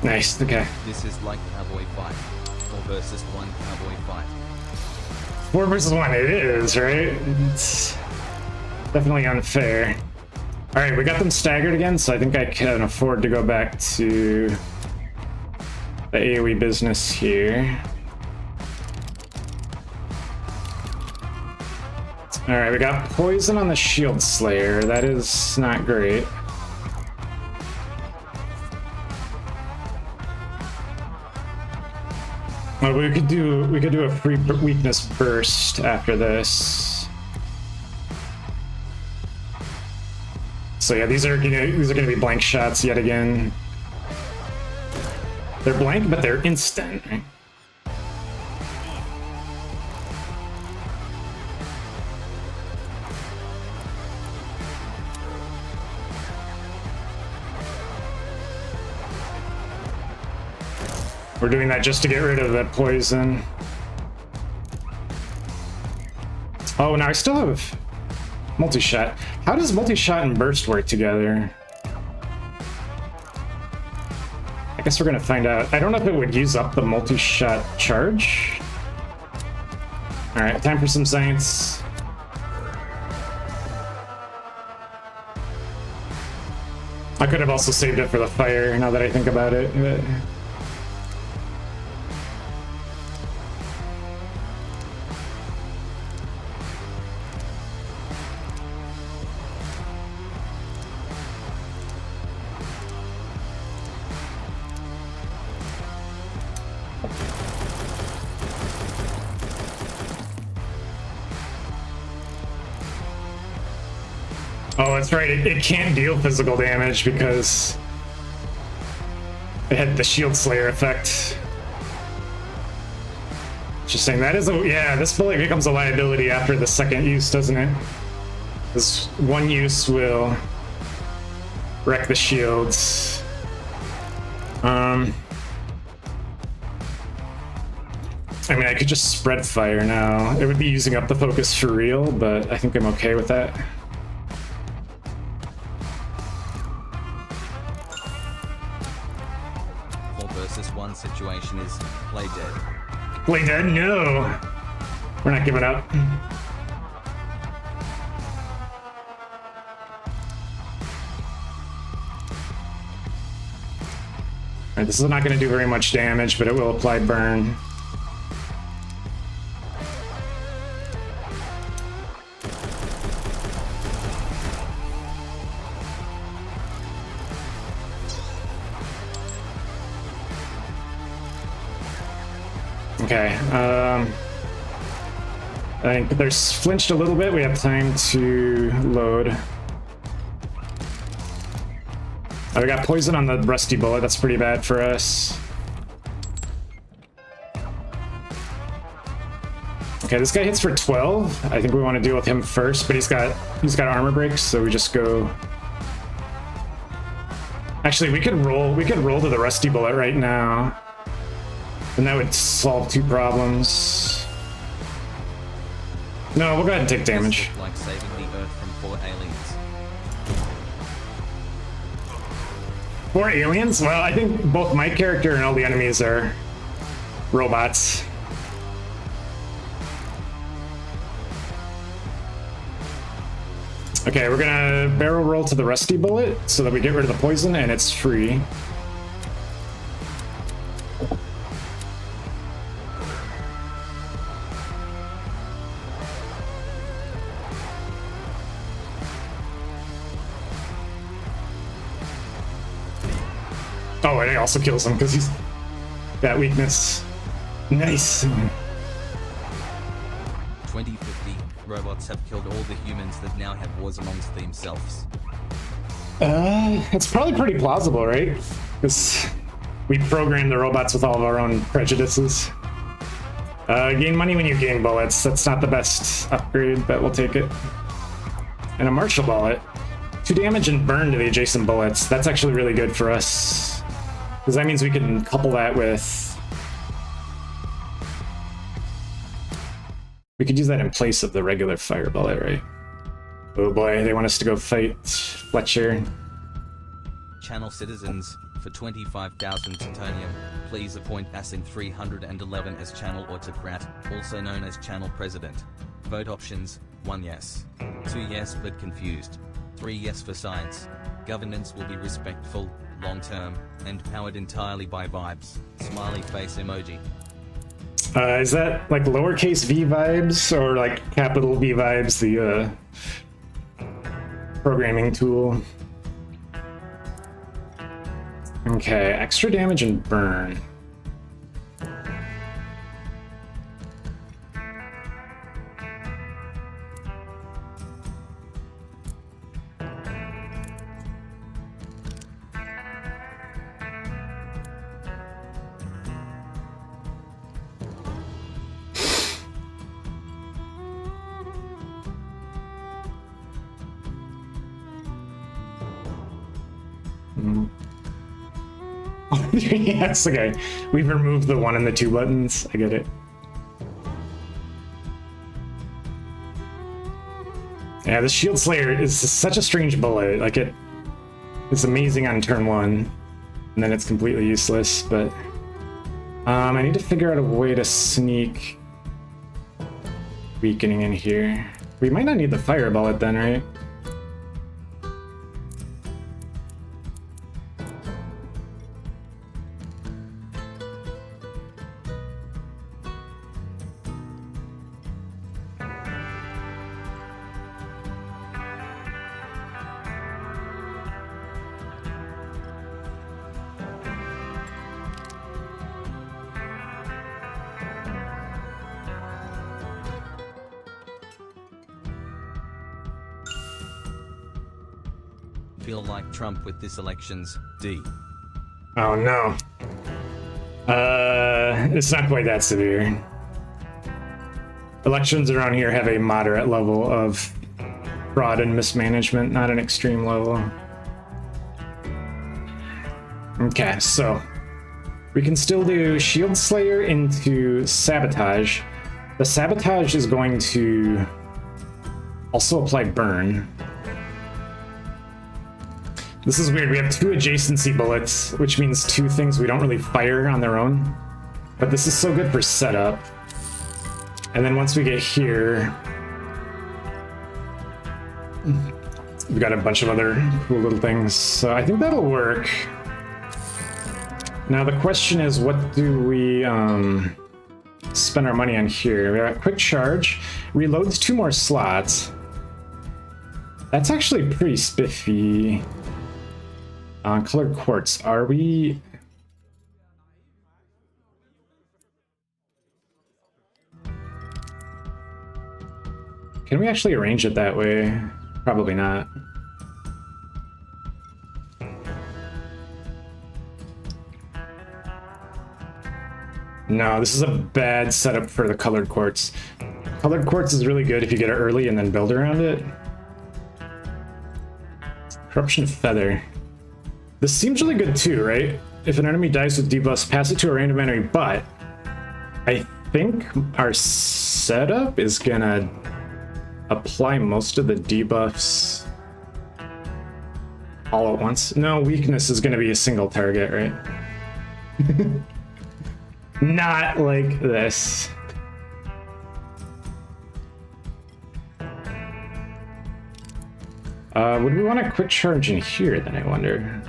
Nice, okay. This is like cowboy fight. 4 versus 1 cowboy fight. 4 versus 1, it is, right? It's definitely unfair. Alright, we got them staggered again, so I think I can afford to go back to the AoE business here. Alright, we got poison on the Shield Slayer. That is not great. Well, we could do a free weakness burst after this. So yeah, these are gonna be blank shots yet again. They're blank, but they're instant. Right? We're doing that just to get rid of the poison. Oh, now I still have multi-shot. How does multi-shot and burst work together? I guess we're gonna find out. I don't know if it would use up the multi-shot charge. All right, time for some science. I could have also saved it for the fire, now that I think about it. But... Oh, that's right. It can't deal physical damage because it had the Shield Slayer effect. Just saying that is a yeah. This bullet becomes a liability after the second use, doesn't it? This one use will wreck the shields. I mean, I could just spread fire now. It would be using up the focus for real, but I think I'm okay with that. Versus 1 situation is play dead. Play dead? No! We're not giving up. Alright, this is not going to do very much damage, but it will apply burn. Okay, I think they're flinched a little bit. We have time to load. Oh, we got poison on the rusty bullet. That's pretty bad for us. Okay, this guy hits for 12. I think we want to deal with him first, but he's got armor breaks, so we just go. Actually, we could roll to the rusty bullet right now. And that would solve 2 problems. No, we'll go ahead and take damage. Like saving the Earth from 4 aliens. 4 aliens? Well, I think both my character and all the enemies are robots. Okay, we're gonna barrel roll to the rusty bullet so that we get rid of the poison and it's free. Oh, and it also kills him because he's that weakness. Nice. 2050, robots have killed all the humans that now have wars amongst themselves. It's probably pretty plausible, right? Because we program the robots with all of our own prejudices. Gain money when you gain bullets. That's not the best upgrade, but we'll take it. And a martial bullet. 2 damage and burn to the adjacent bullets. That's actually really good for us. Because that means we can couple that with... We could use that in place of the regular fire bullet, right? Oh boy, they want us to go fight Fletcher. Channel citizens, for 25,000 titanium, please appoint Asin 311 as channel autocrat, also known as channel president. Vote options: 1 yes, 2 yes but confused, 3 yes for science. Governance will be respectful, long-term, and powered entirely by vibes. Smiley face emoji. Is that like lowercase v vibes or like capital V vibes, the programming tool? Okay, extra damage and burn. Yes, okay. We've removed the 1 and the 2 buttons. I get it. Yeah, the Shield Slayer is such a strange bullet. Like, it's amazing on turn 1, and then it's completely useless, but... I need to figure out a way to sneak weakening in here. We might not need the fire bullet then, right? Feel like Trump with this elections, D. Oh no. It's not quite that severe. Elections around here have a moderate level of fraud and mismanagement, not an extreme level. Okay, so we can still do Shield Slayer into Sabotage. The Sabotage is going to also apply Burn. This is weird. We have 2 adjacency bullets, which means 2 things we don't really fire on their own. But this is so good for setup. And then once we get here, we've got a bunch of other cool little things. So I think that'll work. Now the question is, what do we spend our money on here? We got Quick Charge, reloads 2 more slots. That's actually pretty spiffy. Colored Quartz, are we... Can we actually arrange it that way? Probably not. No, this is a bad setup for the Colored Quartz. Colored Quartz is really good if you get it early and then build around it. Corruption of Feather. This seems really good too, right? If an enemy dies with debuffs, pass it to a random enemy, but I think our setup is gonna apply most of the debuffs all at once. No, weakness is gonna be a single target, right? Not like this. Would we want a quick charge in here then, I wonder?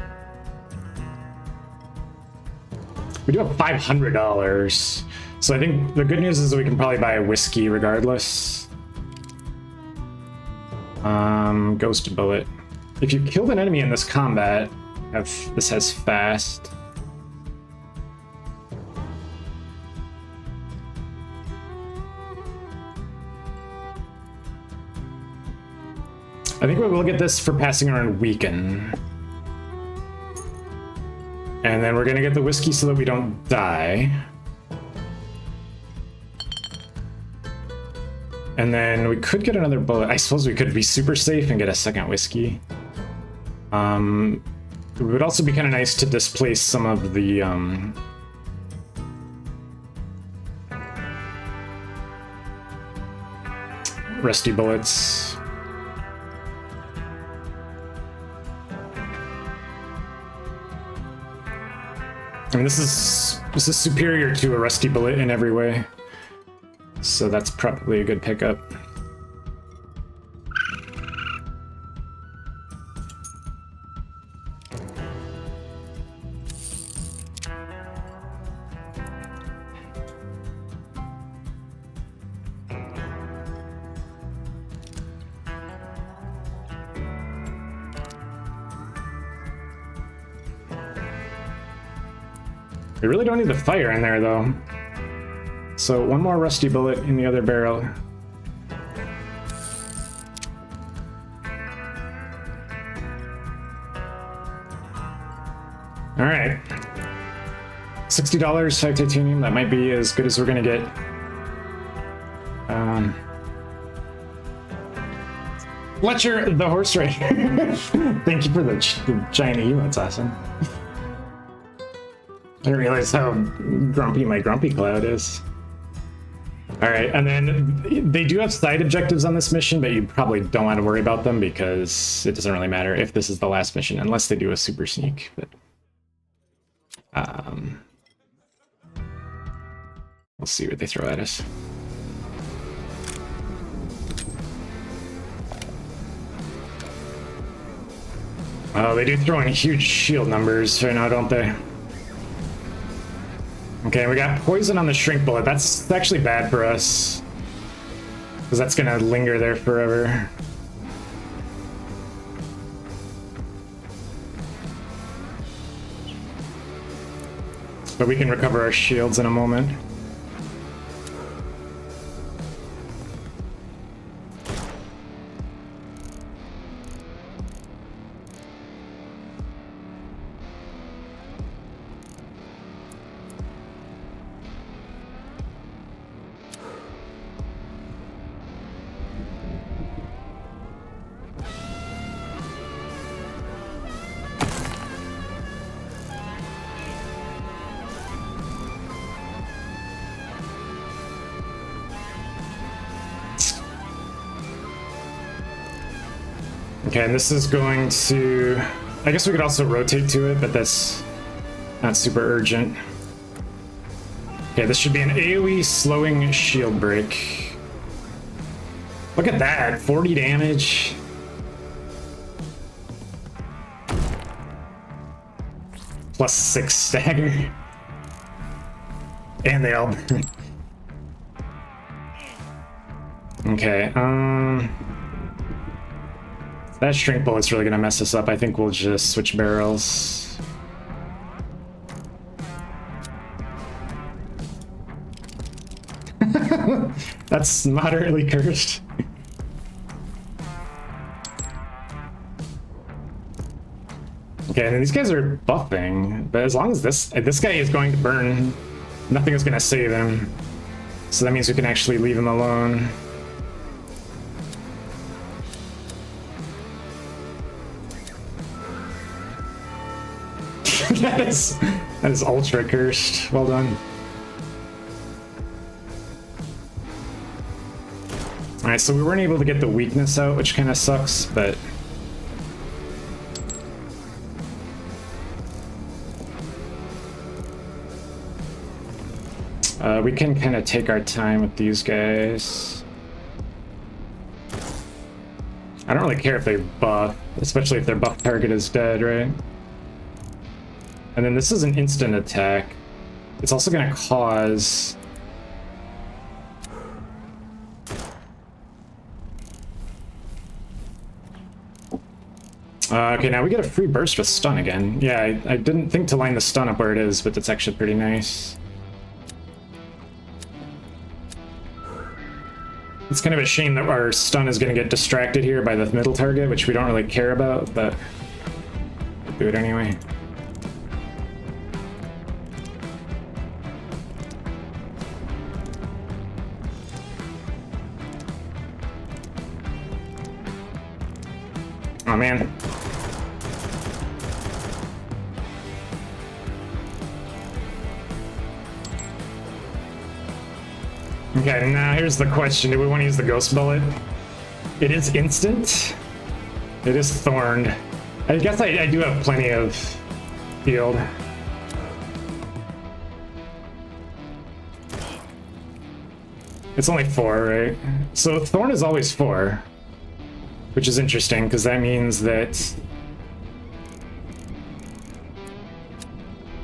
We do have $500. So I think the good news is that we can probably buy a whiskey regardless. Ghost Bullet. If you killed an enemy in this combat, this has fast. I think we will get this for passing around Weaken. And then we're gonna get the whiskey so that we don't die. And then we could get another bullet. I suppose we could be super safe and get a second whiskey. It would also be kind of nice to displace some of the rusty bullets. I mean, this is superior to a rusty bullet in every way, so that's probably a good pickup. We really don't need the fire in there, though. So one more rusty bullet in the other barrel. All right. $60, 5 titanium. That might be as good as we're gonna get. Fletcher, the horse rider. Thank you for the giant emotes, awesome. I didn't realize how grumpy my grumpy cloud is. All right, and then they do have side objectives on this mission, but you probably don't want to worry about them because it doesn't really matter if this is the last mission, unless they do a super sneak. But we'll see what they throw at us. Oh, they do throw in huge shield numbers right now, don't they? Okay, we got poison on the shrink bullet. That's actually bad for us, because that's gonna linger there forever. But we can recover our shields in a moment. Okay, and this is going to... I guess we could also rotate to it, but that's not super urgent. Okay, this should be an AoE slowing shield break. Look at that, 40 damage. Plus 6 stagger. And they all burn. Okay, that shrink bullet's really gonna mess us up. I think we'll just switch barrels. That's moderately cursed. Okay, and these guys are buffing, but as long as this guy is going to burn, nothing is gonna save him. So that means we can actually leave him alone. that is ultra cursed. Well done. Alright, so we weren't able to get the weakness out, which kind of sucks, but... we can kind of take our time with these guys. I don't really care if they buff, especially if their buff target is dead, right? And then this is an instant attack. It's also going to cause... okay, now we get a free burst with stun again. Yeah, I didn't think to line the stun up where it is, but that's actually pretty nice. It's kind of a shame that our stun is going to get distracted here by the middle target, which we don't really care about, but we'll do it anyway. Oh man. Okay, now here's the question. Do we want to use the Ghost Bullet? It is instant. It is thorned. I guess I do have plenty of field. It's only 4, right? So Thorn is always 4. Which is interesting, because that means that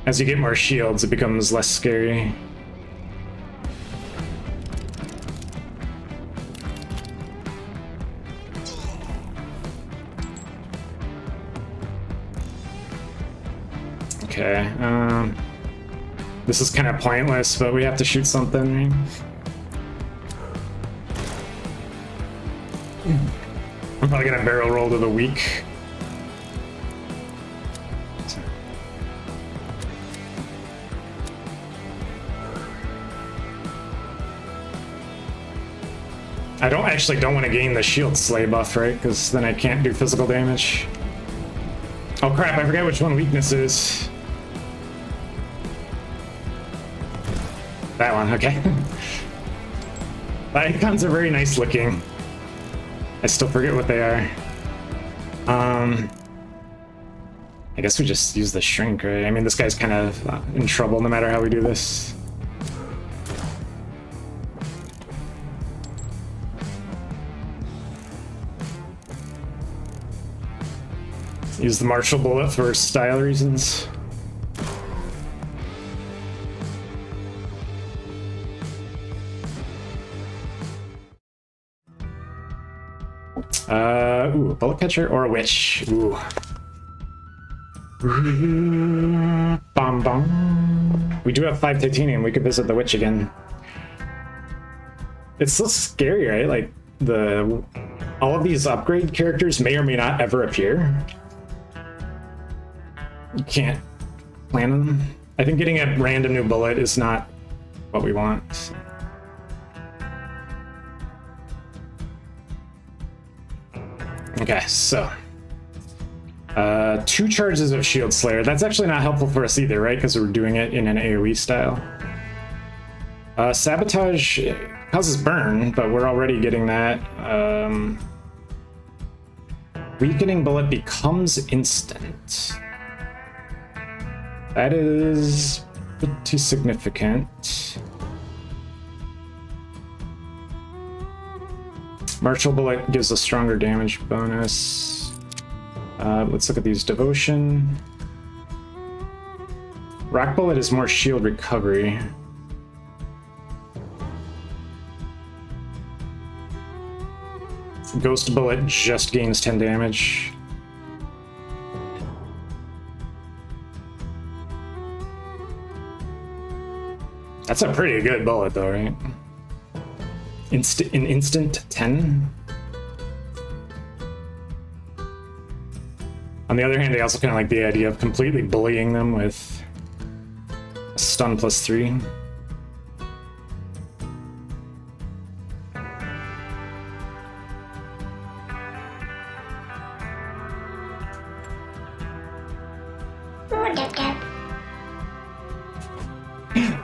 as you get more shields, it becomes less scary. Okay, this is kind of pointless, but we have to shoot something, right? I'm probably gonna barrel roll to the weak. I don't want to gain the shield slay buff, right? Because then I can't do physical damage. Oh crap, I forget which one weakness is. That one, okay. The icons are very nice looking. I still forget what they are. I guess we just use the shrink, right? I mean, this guy's kind of in trouble no matter how we do this. Use the Martial Bullet for style reasons. Ooh, a bullet catcher or a witch. Ooh. Bom bom. We do have 5 titanium. We could visit the witch again. It's so scary, right? Like all of these upgrade characters may or may not ever appear. You can't plan on them. I think getting a random new bullet is not what we want. Okay, so 2 charges of Shield Slayer. That's actually not helpful for us either, right? Because we're doing it in an AoE style. Sabotage causes burn, but we're already getting that. Weakening Bullet becomes instant. That is pretty significant. Martial Bullet gives a stronger damage bonus. Let's look at these. Devotion. Rock Bullet is more shield recovery. Ghost Bullet just gains 10 damage. That's a pretty good bullet though, right? Instant 10. On the other hand, I also kind of like the idea of completely bullying them with a stun +3.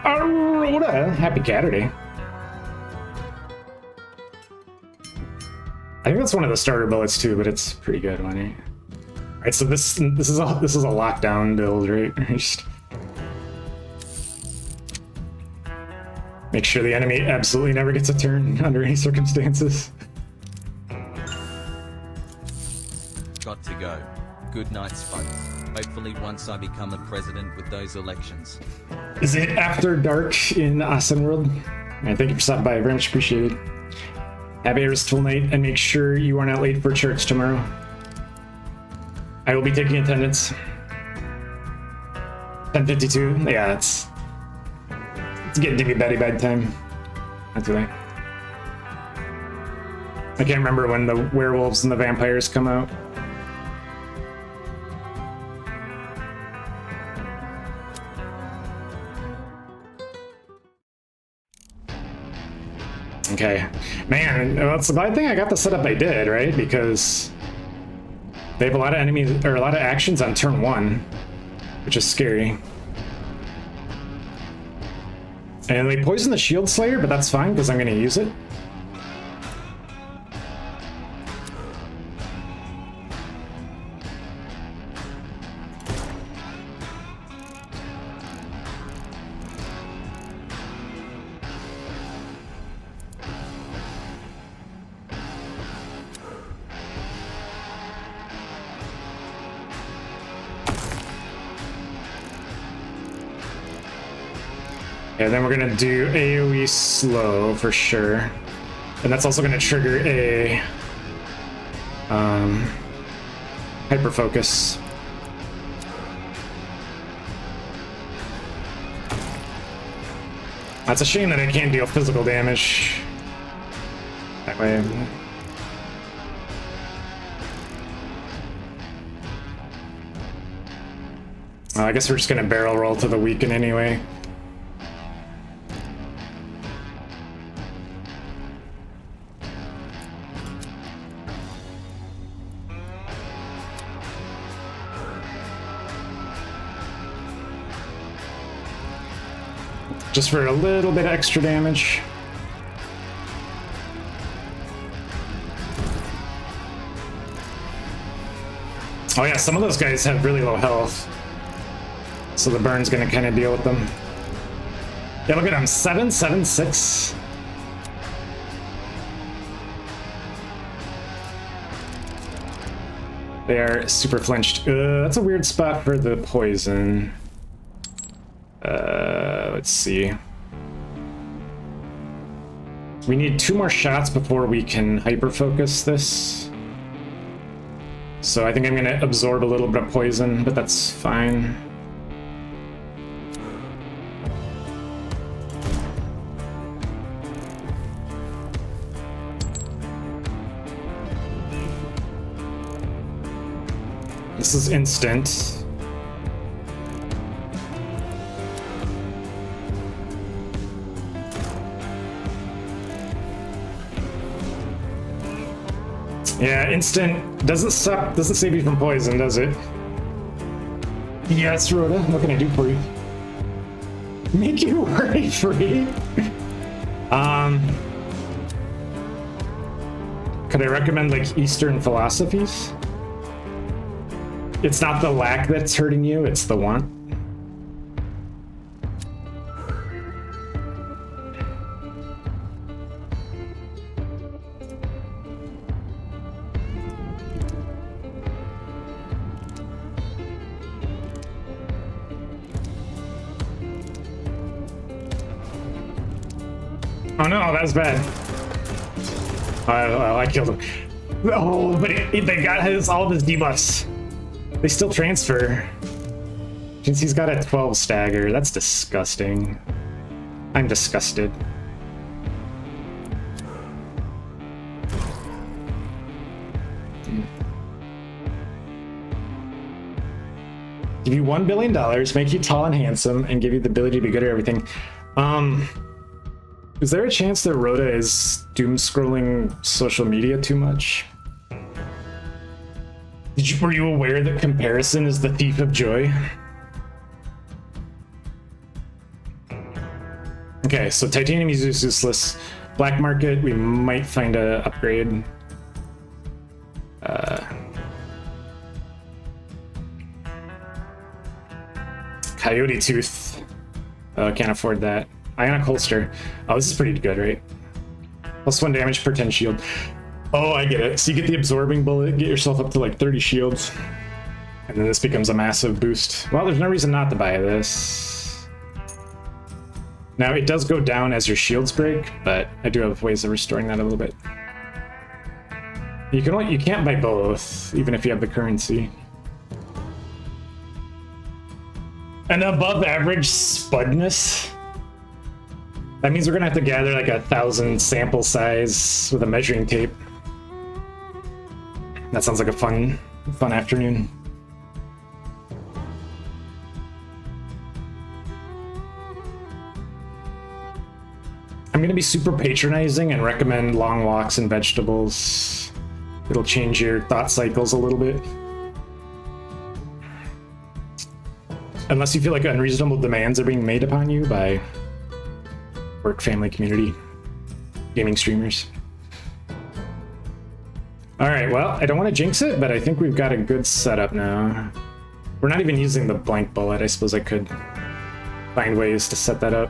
Aurora, happy Saturday. I think that's one of the starter bullets too, but it's a pretty good one, right? All right, so this is a lockdown build, right? Just make sure the enemy absolutely never gets a turn under any circumstances. Got to go. Good night, Spud. Hopefully once I become a president with those elections. Is it after dark in Austin World? And thank you for stopping by, very much appreciated. Happy restful night, and make sure you are not late for church tomorrow. I will be taking attendance. 10:52. Yeah, it's getting to be bedtime. Not too late. I can't remember when the werewolves and the vampires come out. Okay, man, well, it's a glad thing I got the setup I did, right? Because they have a lot of enemies, or a lot of actions on turn 1, which is scary. And they poison the Shield Slayer, but that's fine because I'm going to use it. And then we're gonna do AoE slow for sure. And that's also gonna trigger a hyper focus. That's a shame that I can't deal physical damage that way. I guess we're just gonna barrel roll to the weaken anyway. Just for a little bit of extra damage. Oh yeah, some of those guys have really low health. So the burn's gonna kind of deal with them. Yeah, look at them, 7, 7, 6. They are super flinched. That's a weird spot for the poison. Let's see. We need 2 more shots before we can hyper focus this. So I think I'm gonna absorb a little bit of poison, but that's fine. This is instant. Yeah, instant doesn't save you from poison, does it? Yes, Rhoda, what can I do for you? Make you worry free? Could I recommend like Eastern philosophies? It's not the lack that's hurting you, it's the want. Oh no, that was bad. I killed him. Oh, but they got all of his debuffs. They still transfer. Since he's got a 12 stagger, that's disgusting. I'm disgusted. Give you $1 billion, make you tall and handsome, and give you the ability to be good at everything. Is there a chance that Rhoda is doom scrolling social media too much? Were you aware that comparison is the thief of joy? Okay, so titanium is useless. Black market, we might find a upgrade. Coyote tooth. Can't afford that. Ionic holster. Oh, this is pretty good, right? +1 damage per 10 shield. Oh, I get it. So you get the absorbing bullet, get yourself up to like 30 shields. And then this becomes a massive boost. Well, there's no reason not to buy this. Now, it does go down as your shields break, but I do have ways of restoring that a little bit. You can't buy both, even if you have the currency. An above average spudness? That means we're gonna have to gather like 1,000 sample size with a measuring tape. That sounds like a fun afternoon. I'm gonna be super patronizing and recommend long walks and vegetables. It'll change your thought cycles a little bit. Unless you feel like unreasonable demands are being made upon you by work, family, community, gaming streamers. Alright, well, I don't want to jinx it, but I think we've got a good setup now. We're not even using the blank bullet. I suppose I could find ways to set that up.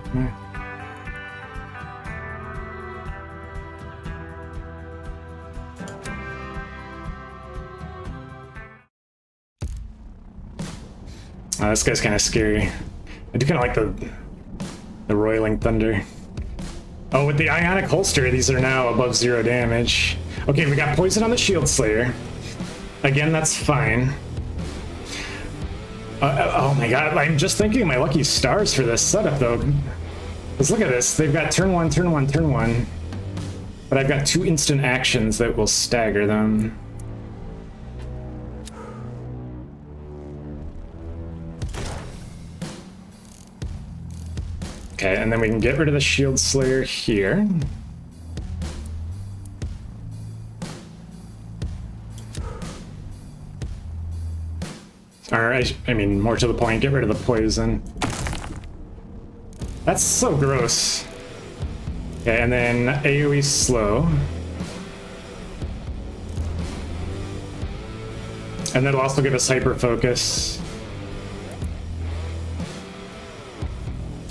Oh, this guy's kind of scary. I do kind of like the Roiling Thunder. Oh, with the Ionic Holster, these are now above 0 damage. Okay, we got poison on the Shield Slayer. Again, that's fine. Oh my god, I'm just thinking my lucky stars for this setup, though. Because look at this, they've got turn 1, turn 1, turn 1. But I've got 2 instant actions that will stagger them. Okay, and then we can get rid of the Shield Slayer here. Or, I mean, more to the point, get rid of the poison. That's so gross. Okay, and then AoE slow. And that'll also give us hyper focus.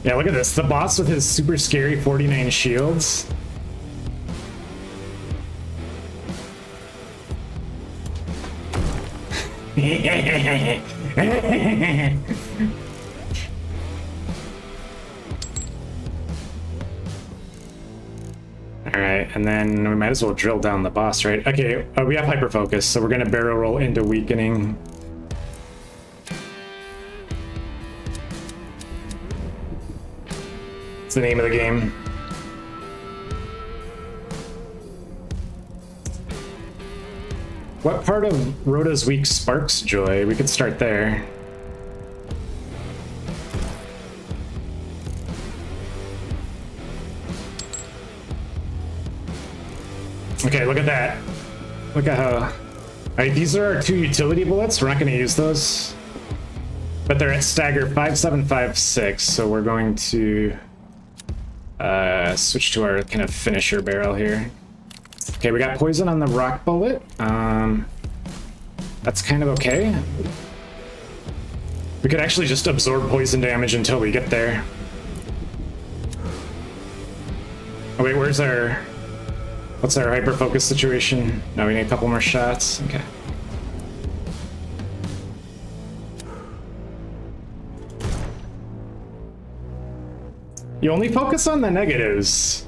Yeah, look at this. The boss with his super scary 49 shields. Alright, and then we might as well drill down the boss, right? Okay, we have hyper focus, so we're gonna barrel roll into weakening. It's the name of the game. What part of Rhoda's weak sparks joy? We could start there. Okay, look at that. Look at how... Alright, these are our 2 utility bullets. We're not going to use those. But they're at stagger 5, 7, 5, 6, so we're going to switch to our kind of finisher barrel here. Okay, we got poison on the rock bullet. That's kind of okay. We could actually just absorb poison damage until we get there. Oh wait, where's our... What's our hyper focus situation? No, we need a couple more shots. Okay. You only focus on the negatives.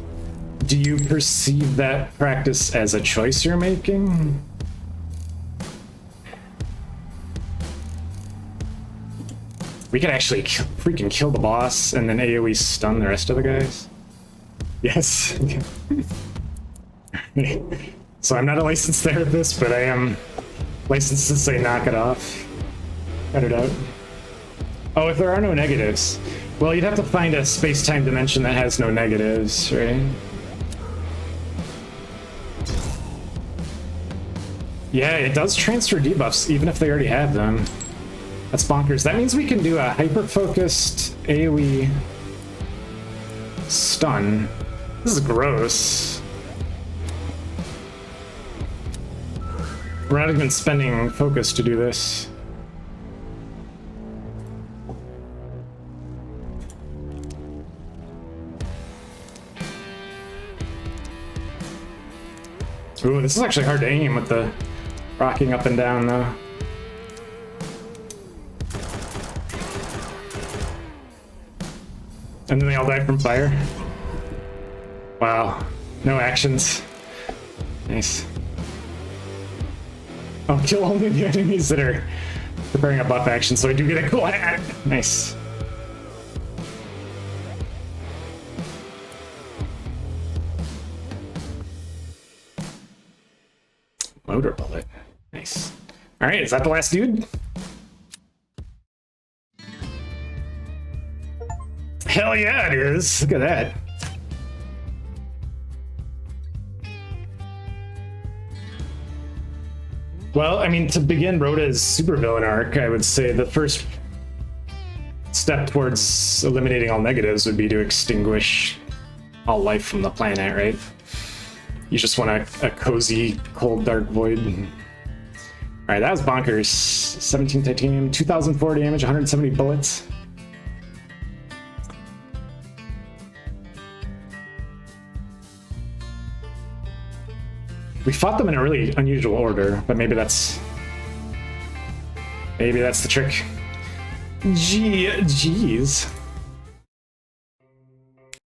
Do you perceive that practice as a choice you're making? We could actually freaking kill the boss and then AoE stun the rest of the guys. Yes. So I'm not a licensed therapist, but I am licensed to say knock it off. Cut it out. Oh, if there are no negatives. Well, you'd have to find a space-time dimension that has no negatives, right? Yeah, it does transfer debuffs, even if they already have them. That's bonkers. That means we can do a hyper-focused AoE stun. This is gross. We're not even spending focus to do this. Ooh, this is actually hard to aim with the rocking up and down, though. And then they all die from fire. Wow. No actions. Nice. I'll kill only the enemies that are preparing a buff action, so I do get a cool hat. Nice. Motor bullet. Nice. All right, is that the last dude? Hell yeah, it is. Look at that. Well, I mean, to begin Rhoda's supervillain arc, I would say the first step towards eliminating all negatives would be to extinguish all life from the planet, right? You just want a cozy, cold, dark void. All right, that was bonkers. 17 titanium, 2004 damage, 170 bullets. We fought them in a really unusual order, but maybe that's the trick. Jeez.